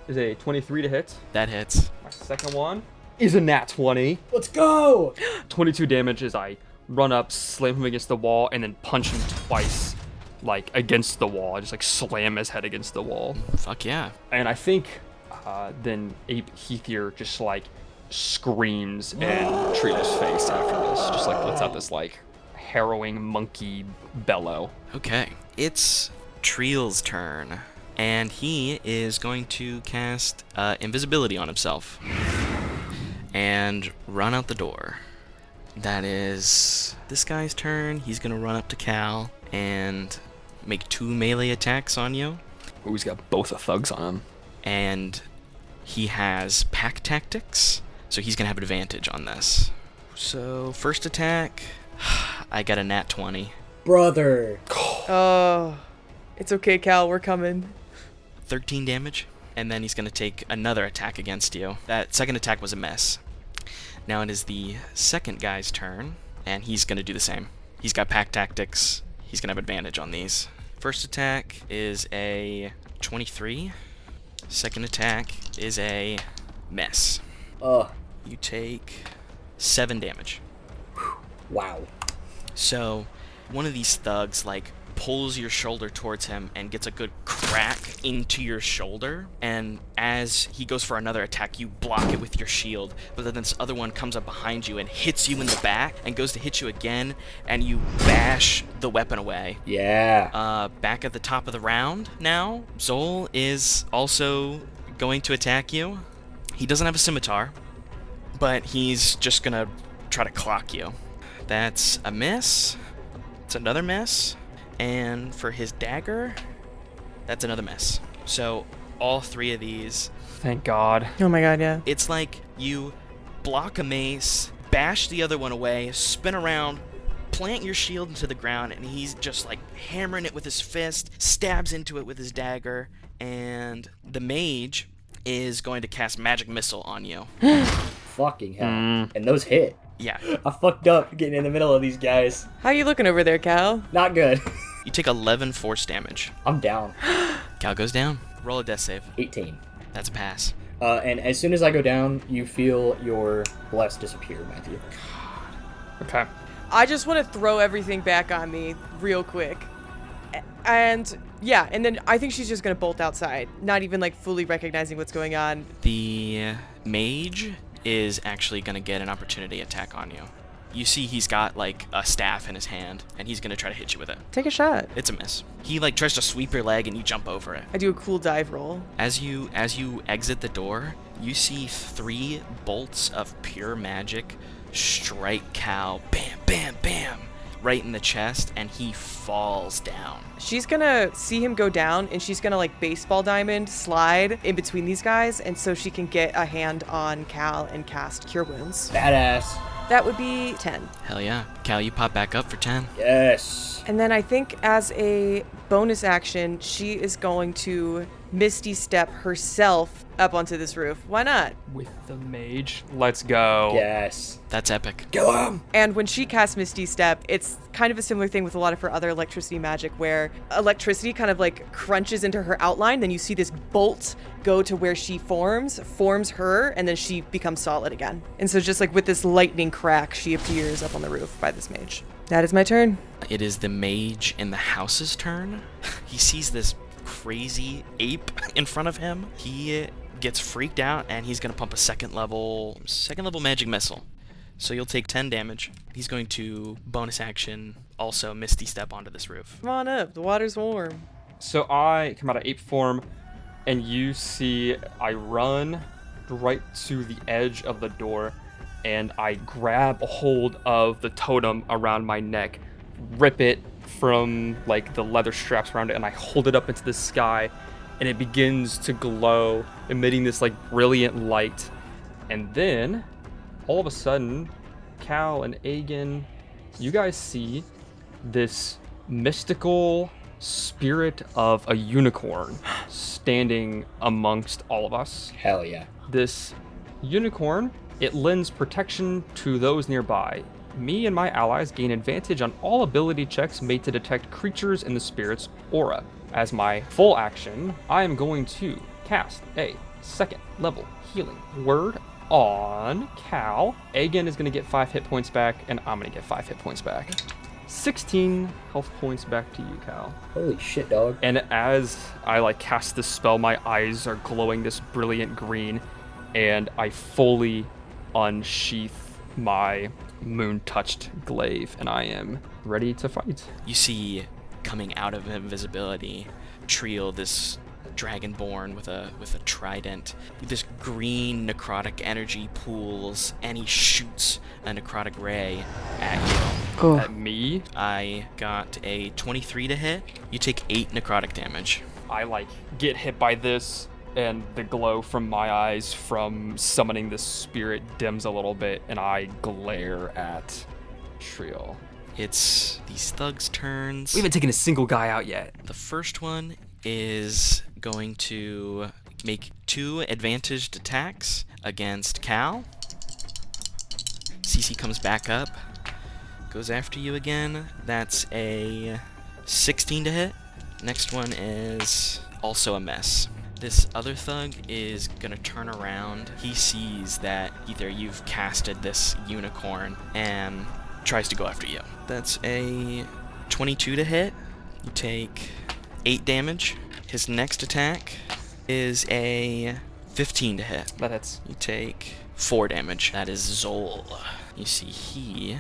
A: is a 23 to hit.
D: That hits.
A: My second one is a nat 20.
E: Let's go.
A: 22 damage as I run up, slam him against the wall, and then punch him twice, like against the wall. I just like slam his head against the wall.
D: Fuck yeah.
A: And I think then Ape Hiðir just like screams in Triel's face after this. Just like lets out this like harrowing monkey bellow.
D: Okay, it's Triel's turn, and he is going to cast invisibility on himself and run out the door. That is this guy's turn. He's gonna run up to Cal and make 2 melee attacks on you.
A: Oh, he's got both the thugs on him.
D: And he has pack tactics, so he's gonna have advantage on this. So first attack, I got a nat 20.
E: Brother.
F: Oh, it's okay, Cal. We're coming.
D: 13 damage, and then he's gonna take another attack against you. That second attack was a miss. Now it is the second guy's turn, and he's gonna do the same. He's got pack tactics. He's gonna have advantage on these. First attack is a 23. Second attack is a miss. You take 7 damage.
E: Wow.
D: So, one of these thugs, like, pulls your shoulder towards him and gets a good crack into your shoulder, and as he goes for another attack, you block it with your shield, but then this other one comes up behind you and hits you in the back and goes to hit you again, and you bash the weapon away.
E: Yeah.
D: Back at the top of the round now, Zol is also going to attack you. He doesn't have a scimitar, but he's just gonna try to clock you. That's a miss. It's another miss. And for his dagger, that's another miss. So all 3 of these,
A: Thank God.
F: Oh my god, yeah.
D: it's like you block a mace, bash the other one away, spin around, plant your shield into the ground, and he's just like hammering it with his fist, stabs into it with his dagger, and the mage is going to cast magic missile on you.
E: Fucking hell. And those hit.
D: Yeah.
E: I fucked up getting in the middle of these guys.
F: How you looking over there, Cal?
E: Not good.
D: You take 11 force damage.
E: I'm down.
D: Cal goes down. Roll a death save.
E: 18.
D: That's a pass.
E: And as soon as I go down, you feel your bless disappear, Matthew.
A: Okay.
F: I just want to throw everything back on me real quick. And yeah, and then I think she's just going to bolt outside, not even like fully recognizing what's going on.
D: The mage is actually going to get an opportunity attack on you. You see he's got like a staff in his hand, and he's going to try to hit you with it.
F: Take a shot.
D: It's a miss. He like tries to sweep your leg and you jump over it.
F: I do a cool dive roll.
D: As you exit the door, you see 3 bolts of pure magic strike Cal, bam, bam, bam, right in the chest, and he falls down.
F: She's gonna see him go down, and she's gonna like baseball diamond slide in between these guys, and so she can get a hand on Cal and cast Cure Wounds.
E: Badass.
F: That would be 10.
D: Hell yeah. Cal, you pop back up for 10.
E: Yes.
F: And then I think as a bonus action, she is going to Misty Step herself up onto this roof. Why not?
A: With the mage. Let's go.
E: Yes.
D: That's epic.
E: Kill him.
F: And when she casts Misty Step, it's kind of a similar thing with a lot of her other electricity magic, where electricity kind of like crunches into her outline. Then you see this bolt go to where she forms her, and then she becomes solid again. And so just like with this lightning crack, she appears up on the roof by this mage. That is my turn.
D: It is the mage in the house's turn. He sees this crazy ape in front of him. He gets freaked out, and he's going to pump a second level magic missile. So you'll take 10 damage. He's going to bonus action also Misty Step onto this roof.
F: Come on up. The water's warm.
A: So I come out of ape form, and you see I run right to the edge of the door, and I grab a hold of the totem around my neck, rip it from like the leather straps around it, and I hold it up into the sky, and it begins to glow, emitting this like brilliant light. And then all of a sudden, Cal and Aegin, you guys see this mystical spirit of a unicorn standing amongst all of us.
E: Hell yeah.
A: This Unicorn, it lends protection to those nearby. Me and my allies gain advantage on all ability checks made to detect creatures in the spirit's aura. As my full action, I am going to cast a second level healing word on Cal. Aegin is going to get 5 hit points back, and I'm going to get 5 hit points back. 16 health points back to you, Cal.
E: Holy shit, dog.
A: And as I cast this spell, my eyes are glowing this brilliant green, and I fully unsheath my moon-touched glaive, and I am ready to fight.
D: You see, coming out of invisibility, Trio, this dragonborn with a trident, this green necrotic energy pools, and he shoots a necrotic ray at you.
A: At me?
D: I got a 23 to hit. You take 8 necrotic damage.
A: I get hit by this, and the glow from my eyes from summoning this spirit dims a little bit, and I glare at Trio.
D: It's these thugs' turns.
A: We haven't taken a single guy out yet.
D: The first one is going to make 2 advantaged attacks against Cal. CC comes back up, goes after you again. That's a 16 to hit. Next one is also a miss. This other thug is gonna turn around. He sees that either you've casted this unicorn and tries to go after you. That's a 22 to hit. You take 8 damage. His next attack is a 15 to hit.
A: That hits.
D: You take 4 damage. That is Zol. You see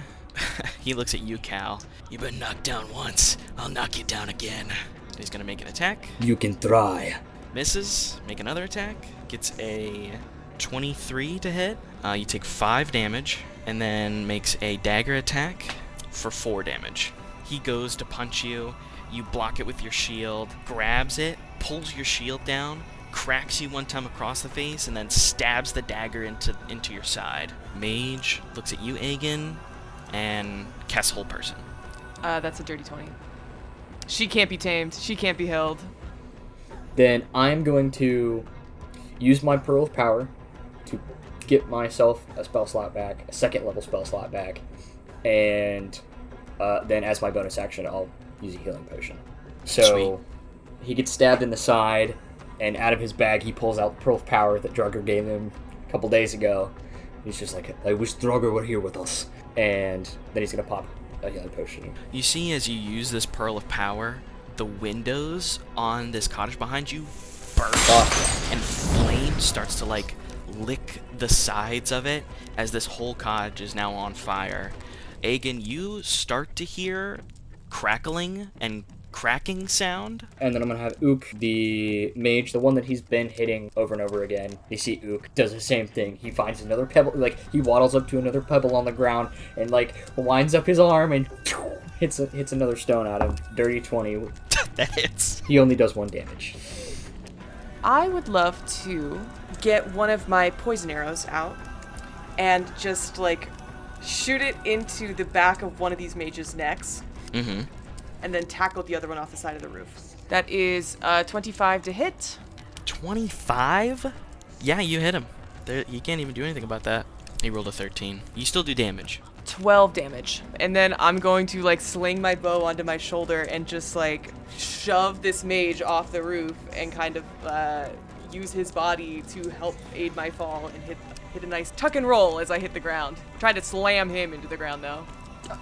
D: he looks at you, Cal.
H: You've been knocked down once, I'll knock you down again.
D: He's gonna make an attack.
E: You can try.
D: Misses. Make another attack. Gets a 23 to hit. You take 5 damage, and then makes a dagger attack for 4 damage. He goes to punch you. You block it with your shield, grabs it, pulls your shield down, cracks you one time across the face, and then stabs the dagger into your side. Mage looks at you, Aegin, and casts Hold Person.
F: That's a dirty 20. She can't be tamed. She can't be held.
E: Then I'm going to use my Pearl of Power to get myself a spell slot back, a second level spell slot back, and then as my bonus action, I'll use a healing potion. So
D: Sweet.
E: He gets stabbed in the side, and out of his bag he pulls out the Pearl of Power that Draugr gave him a couple days ago. He's just like, I wish Draugr were here with us. And then he's going to pop a healing potion.
D: You see, as you use this Pearl of Power, the windows on this cottage behind you burst, and flame starts to lick the sides of it as this whole cottage is now on fire. Aegin, you start to hear crackling and cracking sound.
E: And then I'm going to have Ook, the mage, the one that he's been hitting over and over again. You see Ook does the same thing. He finds another pebble, he waddles up to another pebble on the ground and winds up his arm and hits another stone at him. Dirty 20.
D: That hits.
E: He only does 1 damage.
F: I would love to get one of my poison arrows out and just shoot it into the back of one of these mages' necks.
D: Mm-hmm.
F: And then tackle the other one off the side of the roof. That is 25 to hit.
D: 25? Yeah, you hit him. You can't even do anything about that. He rolled a 13. You still do damage.
F: 12 damage. And then I'm going to sling my bow onto my shoulder and just shove this mage off the roof and kind of use his body to help aid my fall and hit a nice tuck and roll as I hit the ground. Try to slam him into the ground though.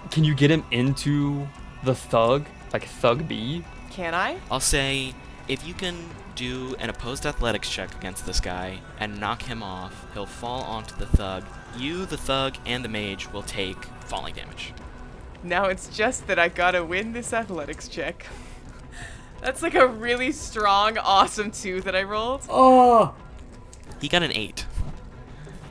A: Can you get him into the thug? Thug B?
F: Can I?
D: I'll say, if you can do an opposed athletics check against this guy and knock him off, he'll fall onto the thug. You, the thug, and the mage will take falling damage.
F: Now it's just that I gotta win this athletics check. That's a really strong, awesome 2 that I rolled.
E: Oh!
D: He got an 8.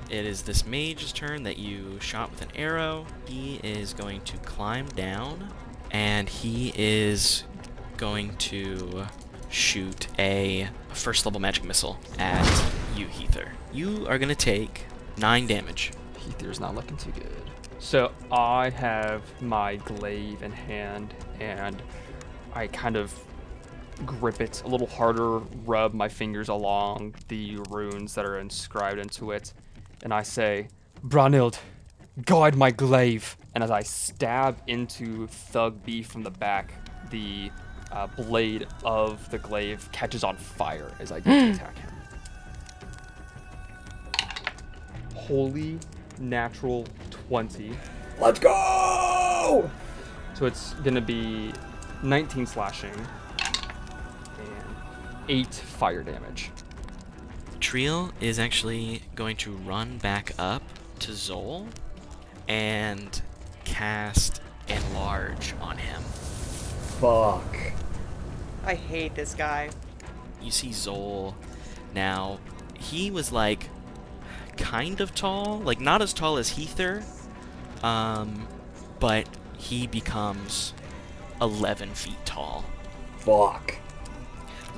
D: It is this mage's turn that you shot with an arrow. He is going to climb down, and he is going to shoot a first level magic missile at you, Hiðir. You are going to take 9 damage.
A: Hiðir's not looking too good. So I have my glaive in hand, and I kind of grip it a little harder, rub my fingers along the runes that are inscribed into it, and I say, Branild, guard my glaive. And as I stab into Thug B from the back, the blade of the glaive catches on fire as I go to attack him. Holy natural 20.
E: Let's go!
A: So it's gonna be 19 slashing and 8 fire damage.
D: Triel is actually going to run back up to Zol and cast Enlarge on him.
E: Fuck.
F: I hate this guy.
D: You see Zol now. He was like kind of tall, like not as tall as Hiðir, but he becomes 11 feet tall.
E: Fuck.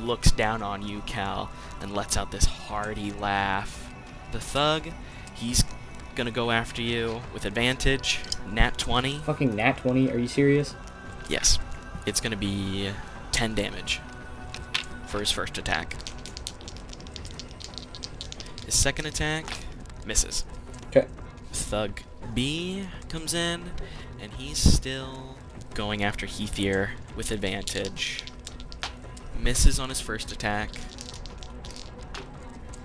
D: Looks down on you, Cal, and lets out this hearty laugh. The thug, he's gonna go after you with advantage. Nat 20.
E: Fucking nat 20, are you serious?
D: Yes. It's gonna be 10 damage for his first attack. His second attack misses.
E: Okay.
D: Thug B comes in, and he's still going after Hiðir with advantage. Misses on his first attack.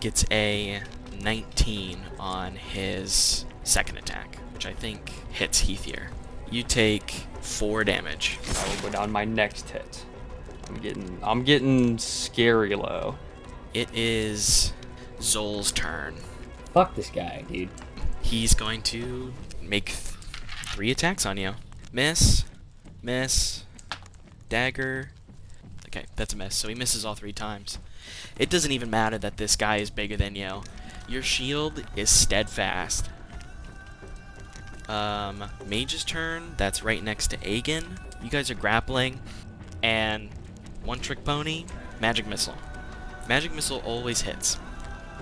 D: Gets a 19 on his second attack, which I think hits Hiðir. You take 4 damage.
A: I will go down my next hit. I'm getting scary low.
D: It is Zol's turn.
E: Fuck this guy, dude.
D: He's going to make 3 attacks on you. Miss, dagger. Okay, that's a miss. So he misses all 3 times. It doesn't even matter that this guy is bigger than you. Your shield is steadfast. Mage's turn. That's right next to Aegin. You guys are grappling. And one trick pony, magic missile. Magic missile always hits.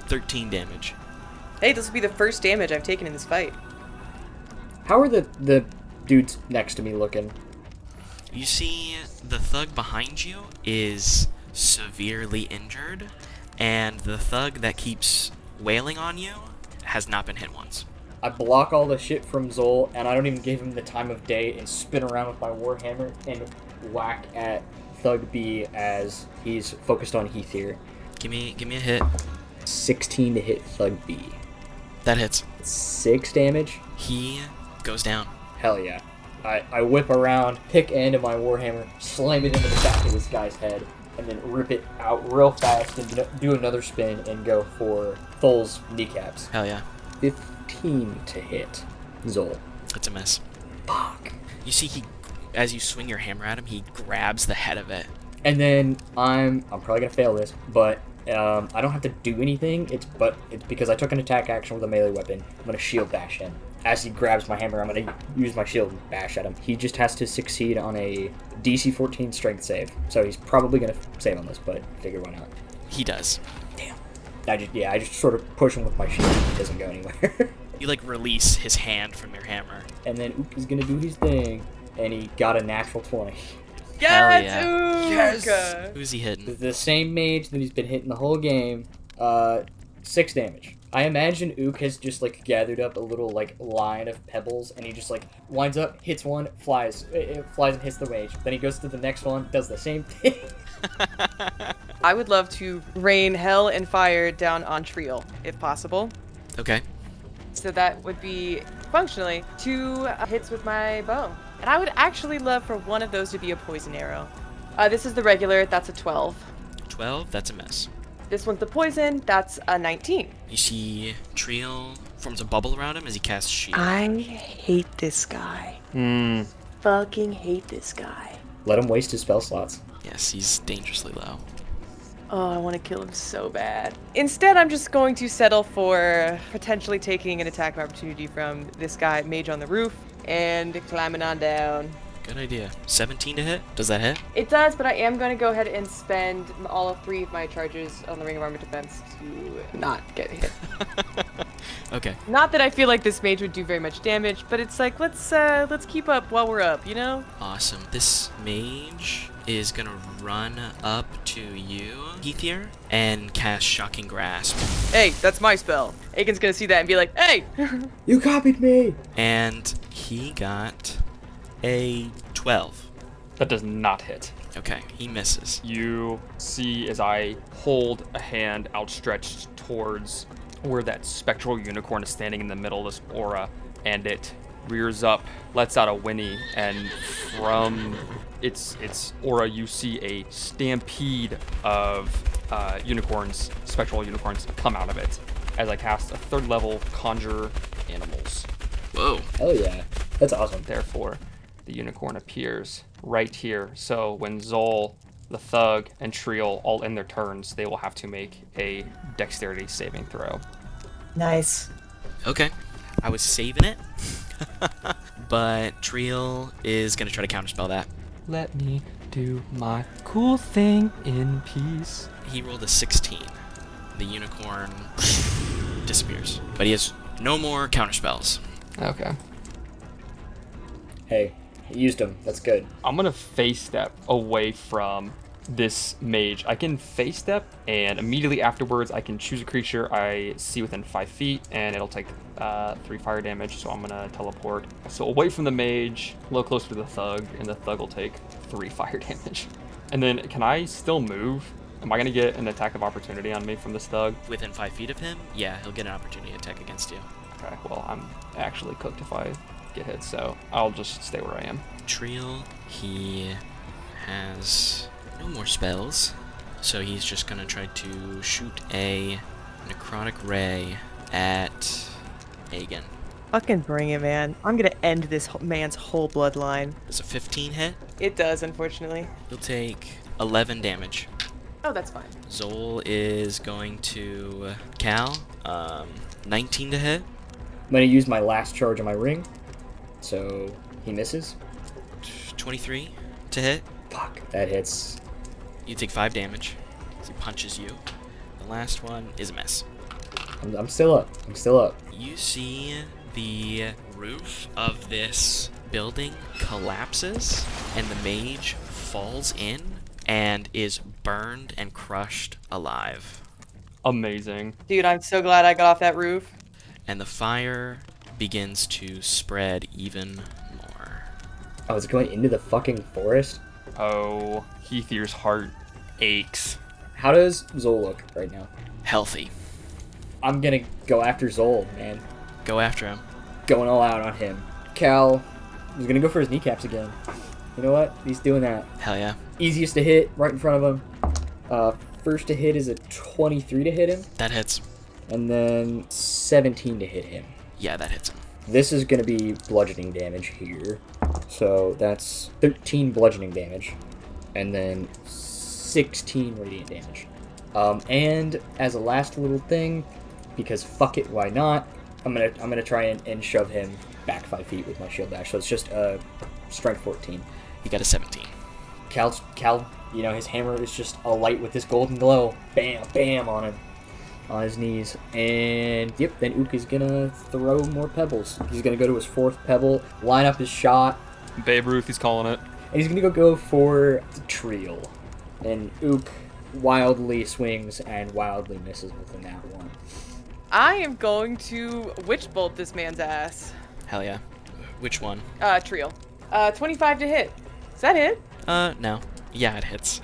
D: 13 damage.
F: Hey, this will be the first damage I've taken in this fight.
E: How are the dudes next to me looking?
D: You see the thug behind you is severely injured, and the thug that keeps wailing on you has not been hit once.
E: I block all the shit from Zol, and I don't even give him the time of day, and spin around with my warhammer and whack at Thug B as he's focused on Hiðir.
D: Give me a hit.
E: 16 to hit Thug B.
D: That hits.
E: 6 damage.
D: He goes down.
E: Hell yeah. I whip around, pick end of my warhammer, slam it into the back of this guy's head, and then rip it out real fast and do another spin and go for Thol's kneecaps.
D: Hell yeah.
E: 15 to hit Zol.
D: That's a miss.
E: Fuck.
D: You see as you swing your hammer at him, he grabs the head of it.
E: And then I'm probably gonna fail this, but I don't have to do anything. It's because I took an attack action with a melee weapon. I'm gonna shield bash him. As he grabs my hammer, I'm gonna use my shield and bash at him. He just has to succeed on a DC 14 strength save. So he's probably gonna save on this, but figure why not.
D: He does.
E: Damn. I just sort of push him with my shield. He doesn't go anywhere.
D: You like release his hand from your hammer.
E: And then Ook is gonna do his thing, and he got a natural 20.
F: Yes!
D: yeah.
F: Ooh,
A: Yes!
D: Who's he hitting?
E: The same mage that he's been hitting the whole game. 6 damage. I imagine Ook has just like gathered up a little like line of pebbles, and he just like winds up, hits one, flies, it flies and hits the mage. Then he goes to the next one, does the same thing.
F: I would love to rain hell and fire down on Triel, if possible.
D: Okay.
F: So that would be functionally 2 hits with my bow. And I would actually love for one of those to be a poison arrow. This is the regular, that's a 12.
D: 12, that's a miss.
F: This one's the poison, that's a 19.
D: You see Triel forms a bubble around him as he casts shield.
F: I hate this guy. Fucking hate this guy.
E: Let him waste his spell slots.
D: Yes, he's dangerously low.
F: Oh, I want to kill him so bad. Instead, I'm just going to settle for potentially taking an attack of opportunity from this guy, Mage on the Roof, and climbing on down.
D: Good idea. 17 to hit? Does that hit?
F: It does, but I am going to go ahead and spend all of 3 of my charges on the Ring of Armor Defense to not get hit.
D: Okay.
F: Not that I feel like this mage would do very much damage, but it's like, let's keep up while we're up, you know?
D: Awesome. This mage is gonna run up to you, Hiðir, and cast Shocking Grasp.
F: Hey, that's my spell. Aegin's gonna see that and be like, hey!
E: You copied me!
D: And he got a 12.
A: That does not hit.
D: Okay, he misses.
A: You see as I hold a hand outstretched towards where that spectral unicorn is standing in the middle of this aura, and it rears up, lets out a whinny, and from its aura you see a stampede of spectral unicorns come out of it as I cast a 3rd level Conjure Animals.
D: Whoa.
E: Hell yeah. That's awesome.
A: Therefore, the unicorn appears right here. So when Zol, the Thug, and Triel all end their turns, they will have to make a dexterity saving throw.
F: Nice.
D: Okay. I was saving it. But Triel is going to try to counterspell that.
A: Let me do my cool thing in peace.
D: He rolled a 16. The unicorn disappears. But he has no more counterspells.
A: Okay.
E: Hey, he used them. That's good.
A: I'm going to face step away from this mage. I can face step, and immediately afterwards I can choose a creature I see within 5 feet, and it'll take 3 fire damage, so I'm gonna teleport. So away from the mage, a little closer to the Thug, and the Thug will take 3 fire damage. And then, can I still move? Am I gonna get an attack of opportunity on me from this Thug?
D: Within 5 feet of him, yeah, he'll get an opportunity to attack against you.
A: Okay, well, I'm actually cooked if I get hit, so I'll just stay where I am.
D: Triel, he has no more spells, so he's just gonna try to shoot a necrotic ray at Aegin.
F: Fucking bring it, man. I'm gonna end this man's whole bloodline.
D: Does a 15 hit?
F: It does, unfortunately.
D: He'll take 11 damage.
F: Oh, that's fine.
D: Zol is going to Cal. 19 to hit.
E: I'm gonna use my last charge on my ring, so he misses.
D: 23 to hit.
E: Fuck, that hits.
D: You take 5 damage as he punches you. The last one is a miss.
E: I'm still up. I'm still up.
D: You see the roof of this building collapses, and the mage falls in and is burned and crushed alive.
A: Amazing.
F: Dude, I'm so glad I got off that roof.
D: And the fire begins to spread even more.
E: I was going into the fucking forest.
A: Oh, Hiðir's heart aches.
E: How does Zol look right now?
D: Healthy.
E: I'm gonna go after Zol, man.
D: Go after him.
E: Going all out on him. Cal is gonna go for his kneecaps again. You know what? He's doing that.
D: Hell yeah.
E: Easiest to hit, right in front of him. First to hit is a 23 to hit him,
D: That hits.
E: and then 17 to hit him.
D: Yeah, that hits him.
E: This is gonna be bludgeoning damage here. So that's 13 bludgeoning damage, and then 16 radiant damage. And as a last little thing, because fuck it, why not? I'm gonna try and shove him back 5 feet with my shield dash. So it's just strength 14.
D: He got a 17.
E: Cal, you know, his hammer is just alight with this golden glow. Bam, bam on him, on his knees. And yep, then Ook is gonna throw more pebbles. He's gonna go to his 4th pebble, line up his shot,
A: Babe Ruth, he's calling it.
E: and he's gonna go for the Triel. And Ook wildly swings and wildly misses within that one.
F: I am going to witch bolt this man's ass.
D: Hell yeah. Which one?
F: Triel. 25 to hit. Does that hit?
D: No. Yeah, it hits.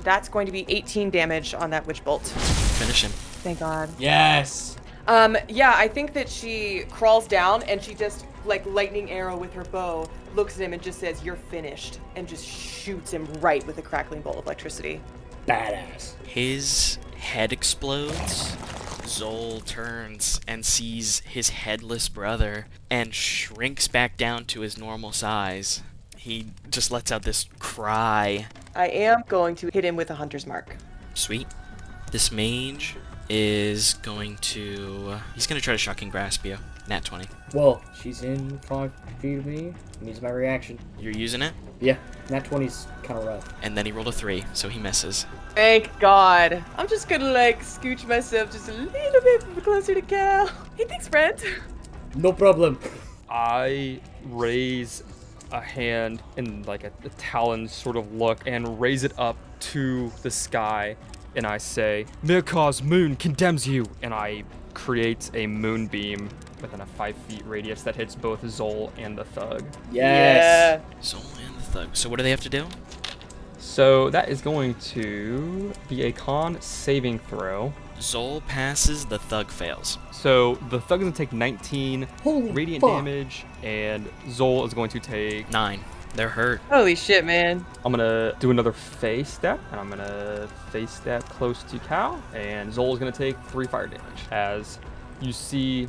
F: That's going to be 18 damage on that witch bolt.
D: Finish him.
F: Thank God.
E: Yes.
F: Yeah, I think that she crawls down and she just, like lightning arrow with her bow, looks at him and just says, "You're finished," and just shoots him right with a crackling bolt of electricity.
E: Badass.
D: His head explodes. Zol turns and sees his headless brother and shrinks back down to his normal size. He just lets out this cry.
F: I am going to hit him with a hunter's mark.
D: Sweet. This mage is going to... He's going to try to shocking grasp you. Nat 20.
E: Well, she's in 5 feet of me. Needs my reaction.
D: You're using it?
E: Yeah, Nat 20's kind of rough.
D: And then he rolled a 3, so he misses.
F: Thank God. I'm just gonna like scooch myself just a little bit closer to Cal. Hey, thanks, friend.
E: No problem.
A: I raise a hand in like a talon sort of look and raise it up to the sky, and I say, Mirkar's moon condemns you, and I create a moonbeam within a 5 feet radius that hits both Zol and the thug.
E: Yes.
D: Soul and the thug. So what do they have to do?
A: So that is going to be a con saving throw.
D: Zol passes, the thug fails.
A: So the thug is going to take 19
E: Holy
A: radiant
E: fuck.
A: damage, and Zol is going to take...
D: 9. They're hurt.
F: Holy shit, man.
A: I'm going to do another phase step, and I'm going to phase step close to Cal, and Zol is going to take 3 fire damage. As you see,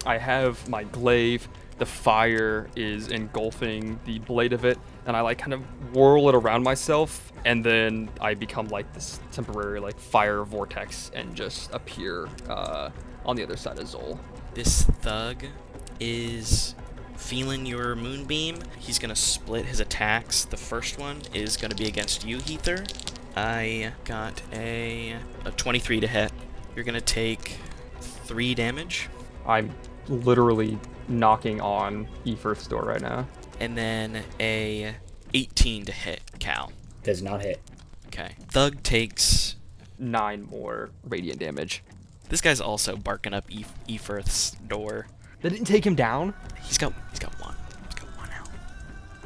A: I have my glaive. The fire is engulfing the blade of it, and I like kind of whirl it around myself, and then I become like this temporary like fire vortex and just appear on the other side of Zol.
D: This thug is feeling your moonbeam. He's gonna split his attacks. The first one is gonna be against you, Hiðir. I got a 23 to hit. You're gonna take 3 damage.
A: I'm literally knocking on Ephirth's door right now.
D: And then a 18 to hit Cal.
E: Does not hit.
D: Okay. Thug takes...
A: 9 more radiant damage.
D: This guy's also barking up Ephirth's door.
A: That didn't take him down?
D: He's got one. He's got one out.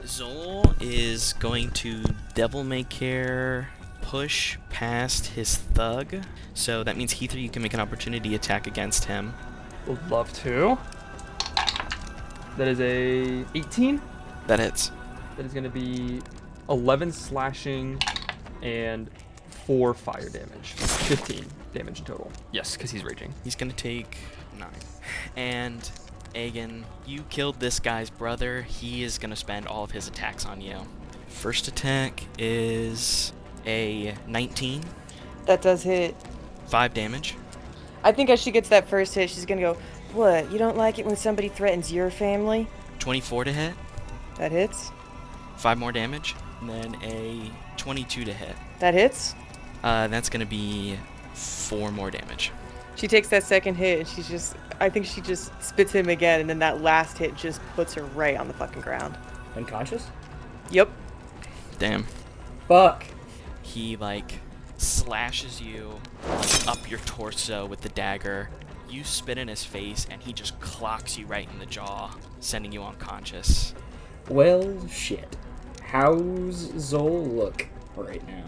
D: Zol is going to Devil May Care push past his thug. So that means Hiðir, you can make an opportunity attack against him.
A: Would love to. That is a 18.
D: That hits.
A: That is going to be 11 slashing and 4 fire damage. 15 damage in total. Yes, because he's raging.
D: He's gonna take 9. And Aegin, you killed this guy's brother. He is gonna spend all of his attacks on you. First attack is a 19.
F: That does hit.
D: 5 damage.
F: I think as she gets that first hit, she's gonna go, what, you don't like it when somebody threatens your family?
D: 24 to hit.
F: That hits.
D: 5 more damage. And then a 22 to hit.
F: That hits.
D: That's gonna be 4 more damage.
F: She takes that second hit and I think she just spits him again, and then that last hit just puts her right on the fucking ground.
E: Unconscious?
F: Yep.
D: Damn.
E: Fuck.
D: He like slashes you up your torso with the dagger. You spit in his face and he just clocks you right in the jaw, sending you unconscious.
E: Well, shit. How's Zol look right now?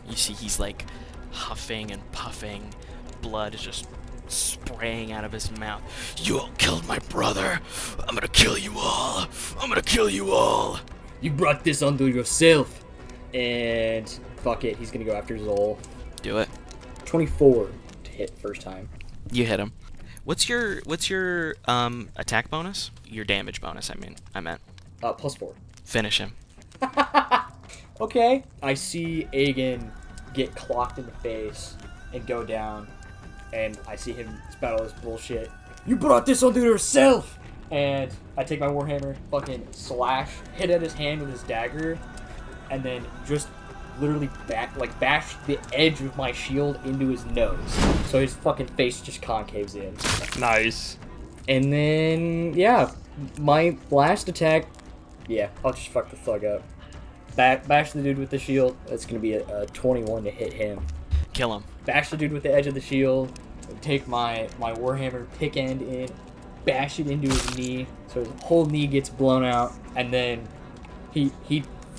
D: You see he's like huffing and puffing. Blood is just spraying out of his mouth.
H: You all killed my brother. I'm gonna kill you all. I'm gonna kill you all.
E: You brought this onto yourself. And fuck it, he's gonna go after Zol.
D: Do it.
E: 24 to hit first time.
D: You hit him. What's your attack bonus? Your damage bonus, I meant.
E: +4.
D: Finish him.
E: Okay. I see Aegin get clocked in the face and go down. And I see him spout all this bullshit. You brought this onto yourself! And I take my warhammer, fucking slash, hit at his hand with his dagger, and then just literally bash the edge of my shield into his nose. So his fucking face just concaves in.
A: Nice.
E: And then, yeah, my last attack, yeah, I'll just fuck the thug up. Bash the dude with the shield. That's gonna be a 21 to hit him.
D: Kill him.
E: Bash the dude with the edge of the shield. Take my warhammer pick end in, bash it into his knee, so his whole knee gets blown out, and then he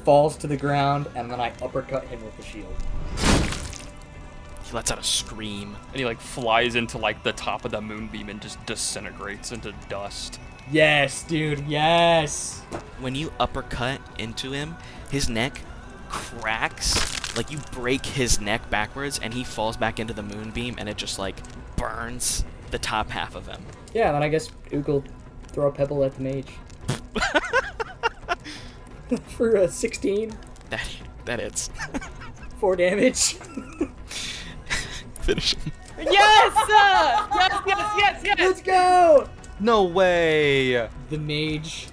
E: falls to the ground, and then I uppercut him with the shield.
D: He lets out a scream.
A: And he like flies into like the top of the moonbeam and just disintegrates into dust.
E: Yes, dude, yes!
D: When you uppercut into him, his neck cracks. Like you break his neck backwards and he falls back into the moonbeam and it just like burns the top half of him.
E: Yeah, then I guess Ook will throw a pebble at the mage. For a 16.
D: That hits.
E: 4 damage.
D: Finish him.
F: Yes! Yes!
E: Let's go!
A: No way!
E: The mage,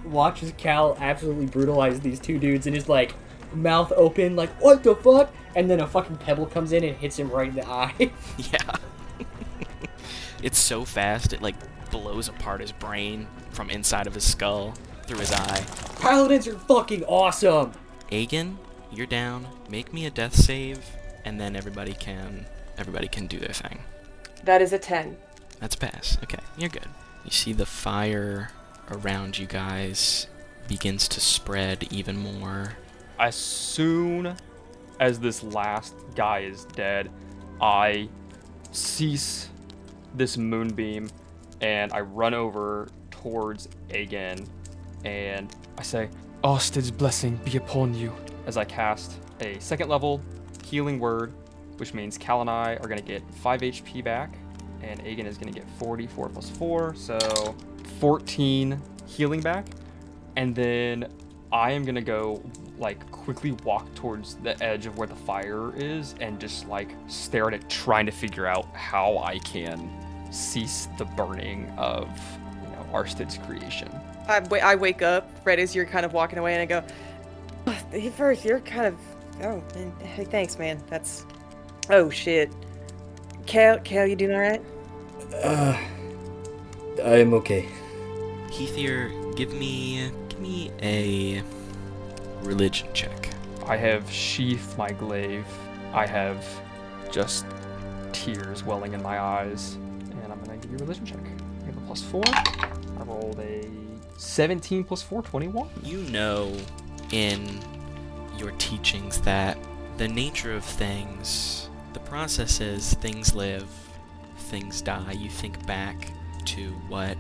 E: watches Cal absolutely brutalize these two dudes and is like, mouth open, like, what the fuck? And then a fucking pebble comes in and hits him right in the eye.
D: Yeah. It's so fast, it like blows apart his brain from inside of his skull through his eye.
E: Paladins are fucking awesome!
D: Aegin, you're down. Make me a death save, and then everybody can do their thing.
F: That is a 10.
D: That's a pass. Okay, you're good. You see the fire around you guys begins to spread even more.
A: As soon as this last guy is dead, I cease this moonbeam and I run over towards Aegin and I say, Osted's blessing be upon you, as I cast a 2nd level healing word, which means Cal and I are going to get 5 HP back, and Aegin is going to get 44 plus 4, so 14 healing back. And then I am going to go, quickly walk towards the edge of where the fire is and just, stare at it, trying to figure out how I can cease the burning of, Arsted's creation.
F: I wake up right as you're kind of walking away, and I go, first, you're kind of, oh, man, hey, thanks, man. That's, oh, shit. Cal, you doing all right?
E: I'm okay.
D: Hiðir, give me a religion check.
A: I have sheathed my glaive. I have just tears welling in my eyes, and I'm gonna give you a religion check. I have a +4. I rolled a 17 plus 4, 21.
D: You know in your teachings that the nature of things, the process is things live, things die. You think back to what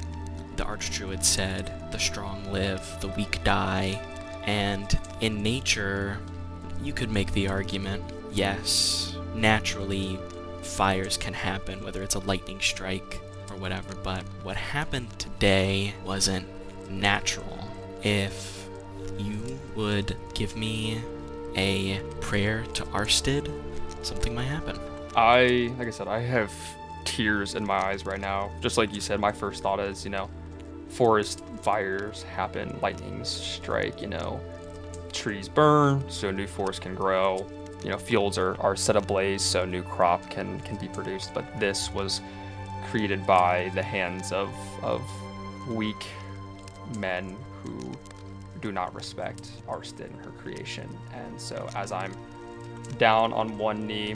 D: the Archdruid said, the strong live, the weak die, and in nature, you could make the argument, yes, naturally fires can happen, whether it's a lightning strike or whatever, but what happened today wasn't natural. If you would give me a prayer to Arsted, something might happen.
A: Like I said, I have tears in my eyes right now. Just like you said, my first thought is, forest fires happen, lightnings strike, trees burn so new forest can grow, fields are set ablaze so new crop can be produced. But this was created by the hands of weak men who do not respect Arsted and her creation. And so as I'm down on one knee,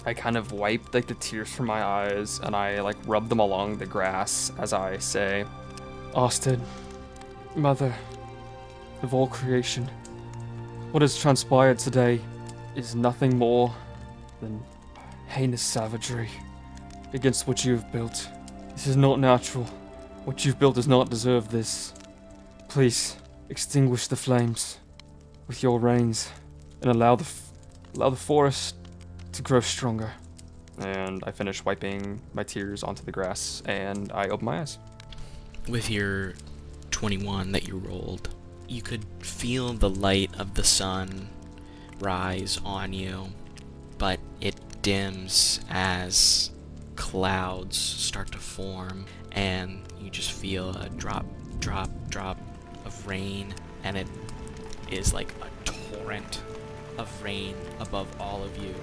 A: I kind of wipe the tears from my eyes and I rub them along the grass as I say, Arsted, mother of all creation, what has transpired today is nothing more than heinous savagery against what you have built. This is not natural. What you've built does not deserve this. Please extinguish the flames with your rains and allow the forest to grow stronger. And I finish wiping my tears onto the grass and I open my eyes.
D: With your 21 that you rolled, you could feel the light of the sun rise on you, but it dims as clouds start to form, and you just feel a drop of rain, and it is like a torrent of rain above all of you,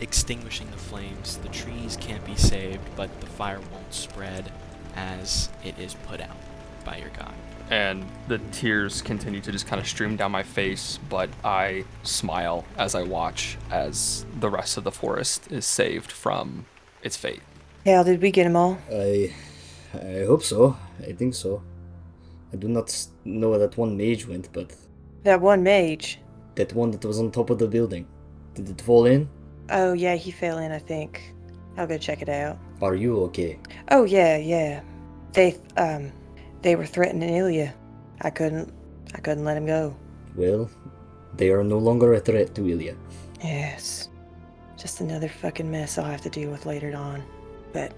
D: extinguishing the flames. The trees can't be saved, but the fire won't spread as it is put out by your god.
A: And the tears continue to just kind of stream down my face, but I smile as I watch as the rest of the forest is saved from its fate.
F: Cal, did we get them all?
E: I hope so. I think so. I do not know where that one mage went, but...
F: That one mage?
E: That one that was on top of the building. Did it fall in?
F: Oh, yeah, he fell in, I think. I'll go check it out.
E: Are you okay?
F: Oh, yeah. They were threatening Ilya. I couldn't let him go.
E: Well, they are no longer a threat to Ilya.
F: Yes. Just another fucking mess I'll have to deal with later on. But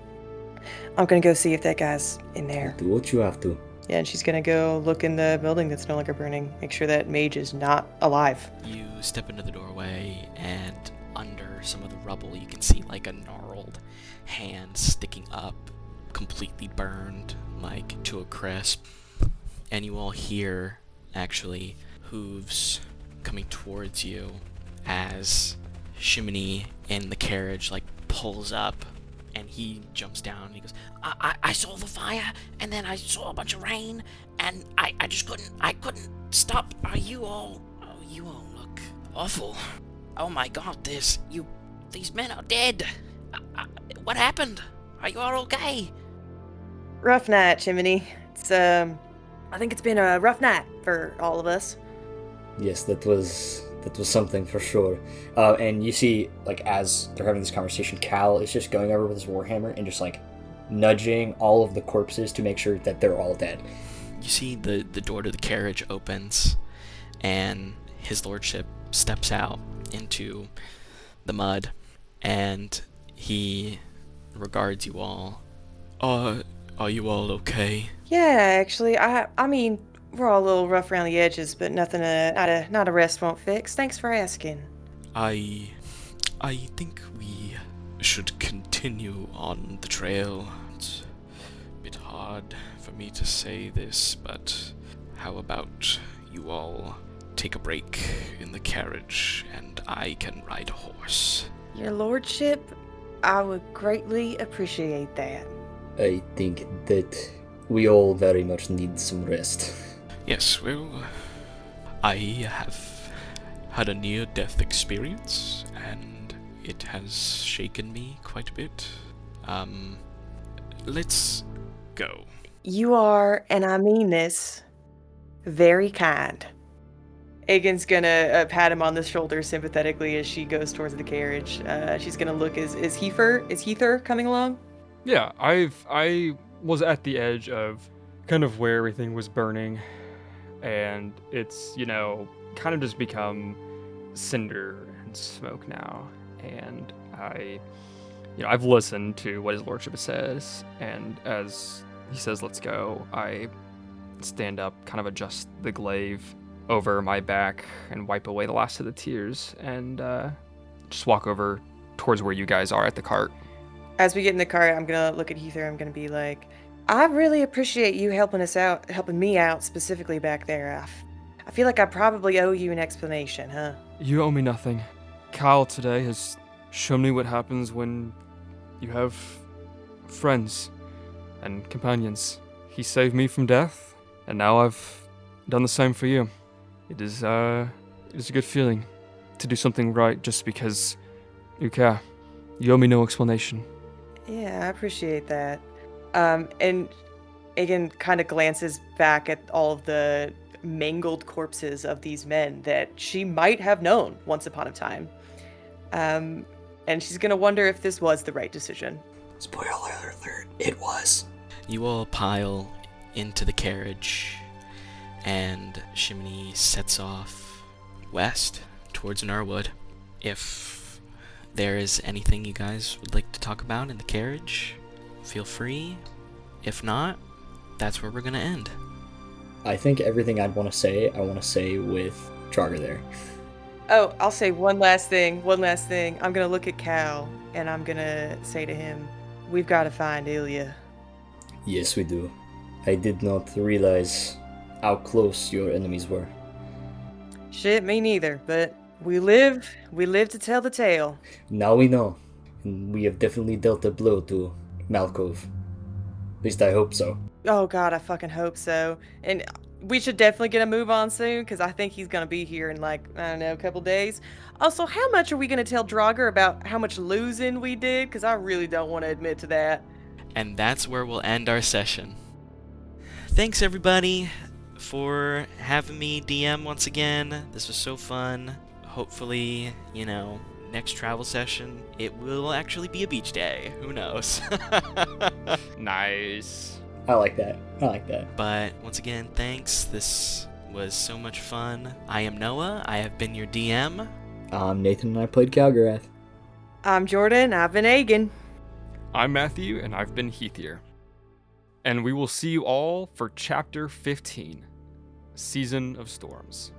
F: I'm gonna go see if that guy's in there.
E: Do what you have to.
F: Yeah, and she's gonna go look in the building that's no longer burning. Make sure that mage is not alive.
D: You step into the doorway, and under some of the rubble, you can see like a gnarled hand sticking up, completely burned, like to a crisp. And you all hear, actually, hooves coming towards you as Shimini in the carriage, like, pulls up, and he jumps down, and he goes,
G: I saw the fire, and then I saw a bunch of rain, and I just couldn't stop. You all look awful. Oh my god, these men are dead. What happened? Are you all okay?
J: Rough night, Chimney. It's, I think it's been a rough night for all of us.
E: Yes, that was something for sure. And you see, like, as they're having this conversation, Cal is just going over with his warhammer and just, like, nudging all of the corpses to make sure that they're all dead.
D: you see the door to the carriage opens, and his lordship steps out into the mud, and he regards you all. Are you all okay?
J: Yeah, actually, I mean, we're all a little rough around the edges, but nothing not a rest won't fix. Thanks for asking.
D: I think we should continue on the trail. It's a bit hard for me to say this, but how about you all take a break in the carriage and I can ride a horse?
J: Your lordship, I would greatly appreciate that.
E: I think that we all very much need some rest.
D: Yes, well, I have had a near-death experience, and it has shaken me quite a bit. Let's go.
J: You are, and I mean this, very kind.
F: Aegin's gonna pat him on the shoulder sympathetically as she goes towards the carriage. She's gonna look, is Hiðir coming along?
A: Yeah, I was at the edge of kind of where everything was burning, and it's, kind of just become cinder and smoke now. And I've listened to what his lordship says, and as he says, let's go, I stand up, kind of adjust the glaive over my back and wipe away the last of the tears, and just walk over towards where you guys are at the cart.
F: As we get in the cart, I'm gonna look at Hiðir. I'm gonna be like, I really appreciate you helping me out specifically back there. I feel like I probably owe you an explanation, huh?
A: You owe me nothing. Kyle today has shown me what happens when you have friends and companions. He saved me from death, and now I've done the same for you. It is a good feeling to do something right just because you care. You owe me no explanation.
F: Yeah, I appreciate that. And Aegin kind of glances back at all of the mangled corpses of these men that she might have known once upon a time. And she's going to wonder if this was the right decision.
E: Spoiler alert, it was.
D: You all pile into the carriage, and Shimini sets off west towards Norwood. If there is anything you guys would like to talk about in the carriage, feel free. If not, that's where we're gonna end.
E: I think everything I want to say with Rhogar there.
F: Oh, I'll say one last thing. I'm going to look at Cal, and I'm going to say to him, we've got to find Ilya.
E: Yes, we do. I did not realize how close your enemies were.
F: Shit, me neither, but we live to tell the tale.
E: Now we know, and we have definitely dealt a blow to Malkov. At least I hope so.
F: Oh god, I fucking hope so. And we should definitely get a move on soon, because I think he's going to be here in a couple days. Also, how much are we going to tell Rhogar about how much losing we did? Because I really don't want to admit to that.
D: And that's where we'll end our session. Thanks everybody for having me DM once again. This was so fun. Hopefully, next travel session, it will actually be a beach day. Who knows?
A: Nice.
E: I like that.
D: But once again, thanks. This was so much fun. I am Noah. I have been your DM.
E: I'm Nathan, and I played Kalgorath.
F: I'm Jordan. I've been Aegin.
A: I'm Matthew, and I've been Hiðir. And we will see you all for Chapter 15, Season of Storms.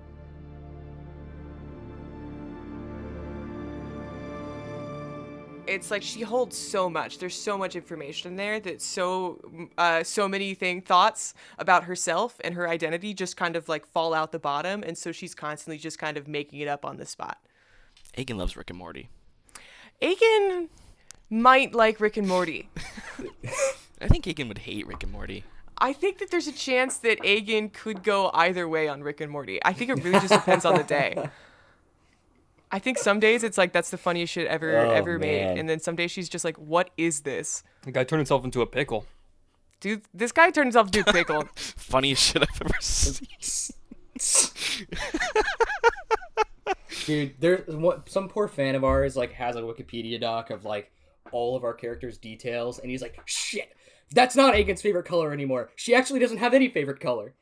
F: it's like she holds so much. There's so much information there that so many thoughts about herself and her identity just kind of like fall out the bottom, and so she's constantly just kind of making it up on the spot.
D: Aegin loves Rick and Morty.
F: Aegin might like Rick and Morty.
D: I think Aegin would hate Rick and Morty.
F: I think that there's a chance that Aegin could go either way on Rick and Morty. I think it really just depends on the day. I think some days it's like, that's the funniest shit ever made. And then some days she's just like, what is this?
A: The guy turned himself into a pickle.
F: Dude, this guy turned himself into a pickle.
D: Funniest shit I've ever seen.
E: Dude, some poor fan of ours like has a Wikipedia doc of like all of our characters' details, and he's like, shit, that's not Aegin's favorite color anymore. She actually doesn't have any favorite color.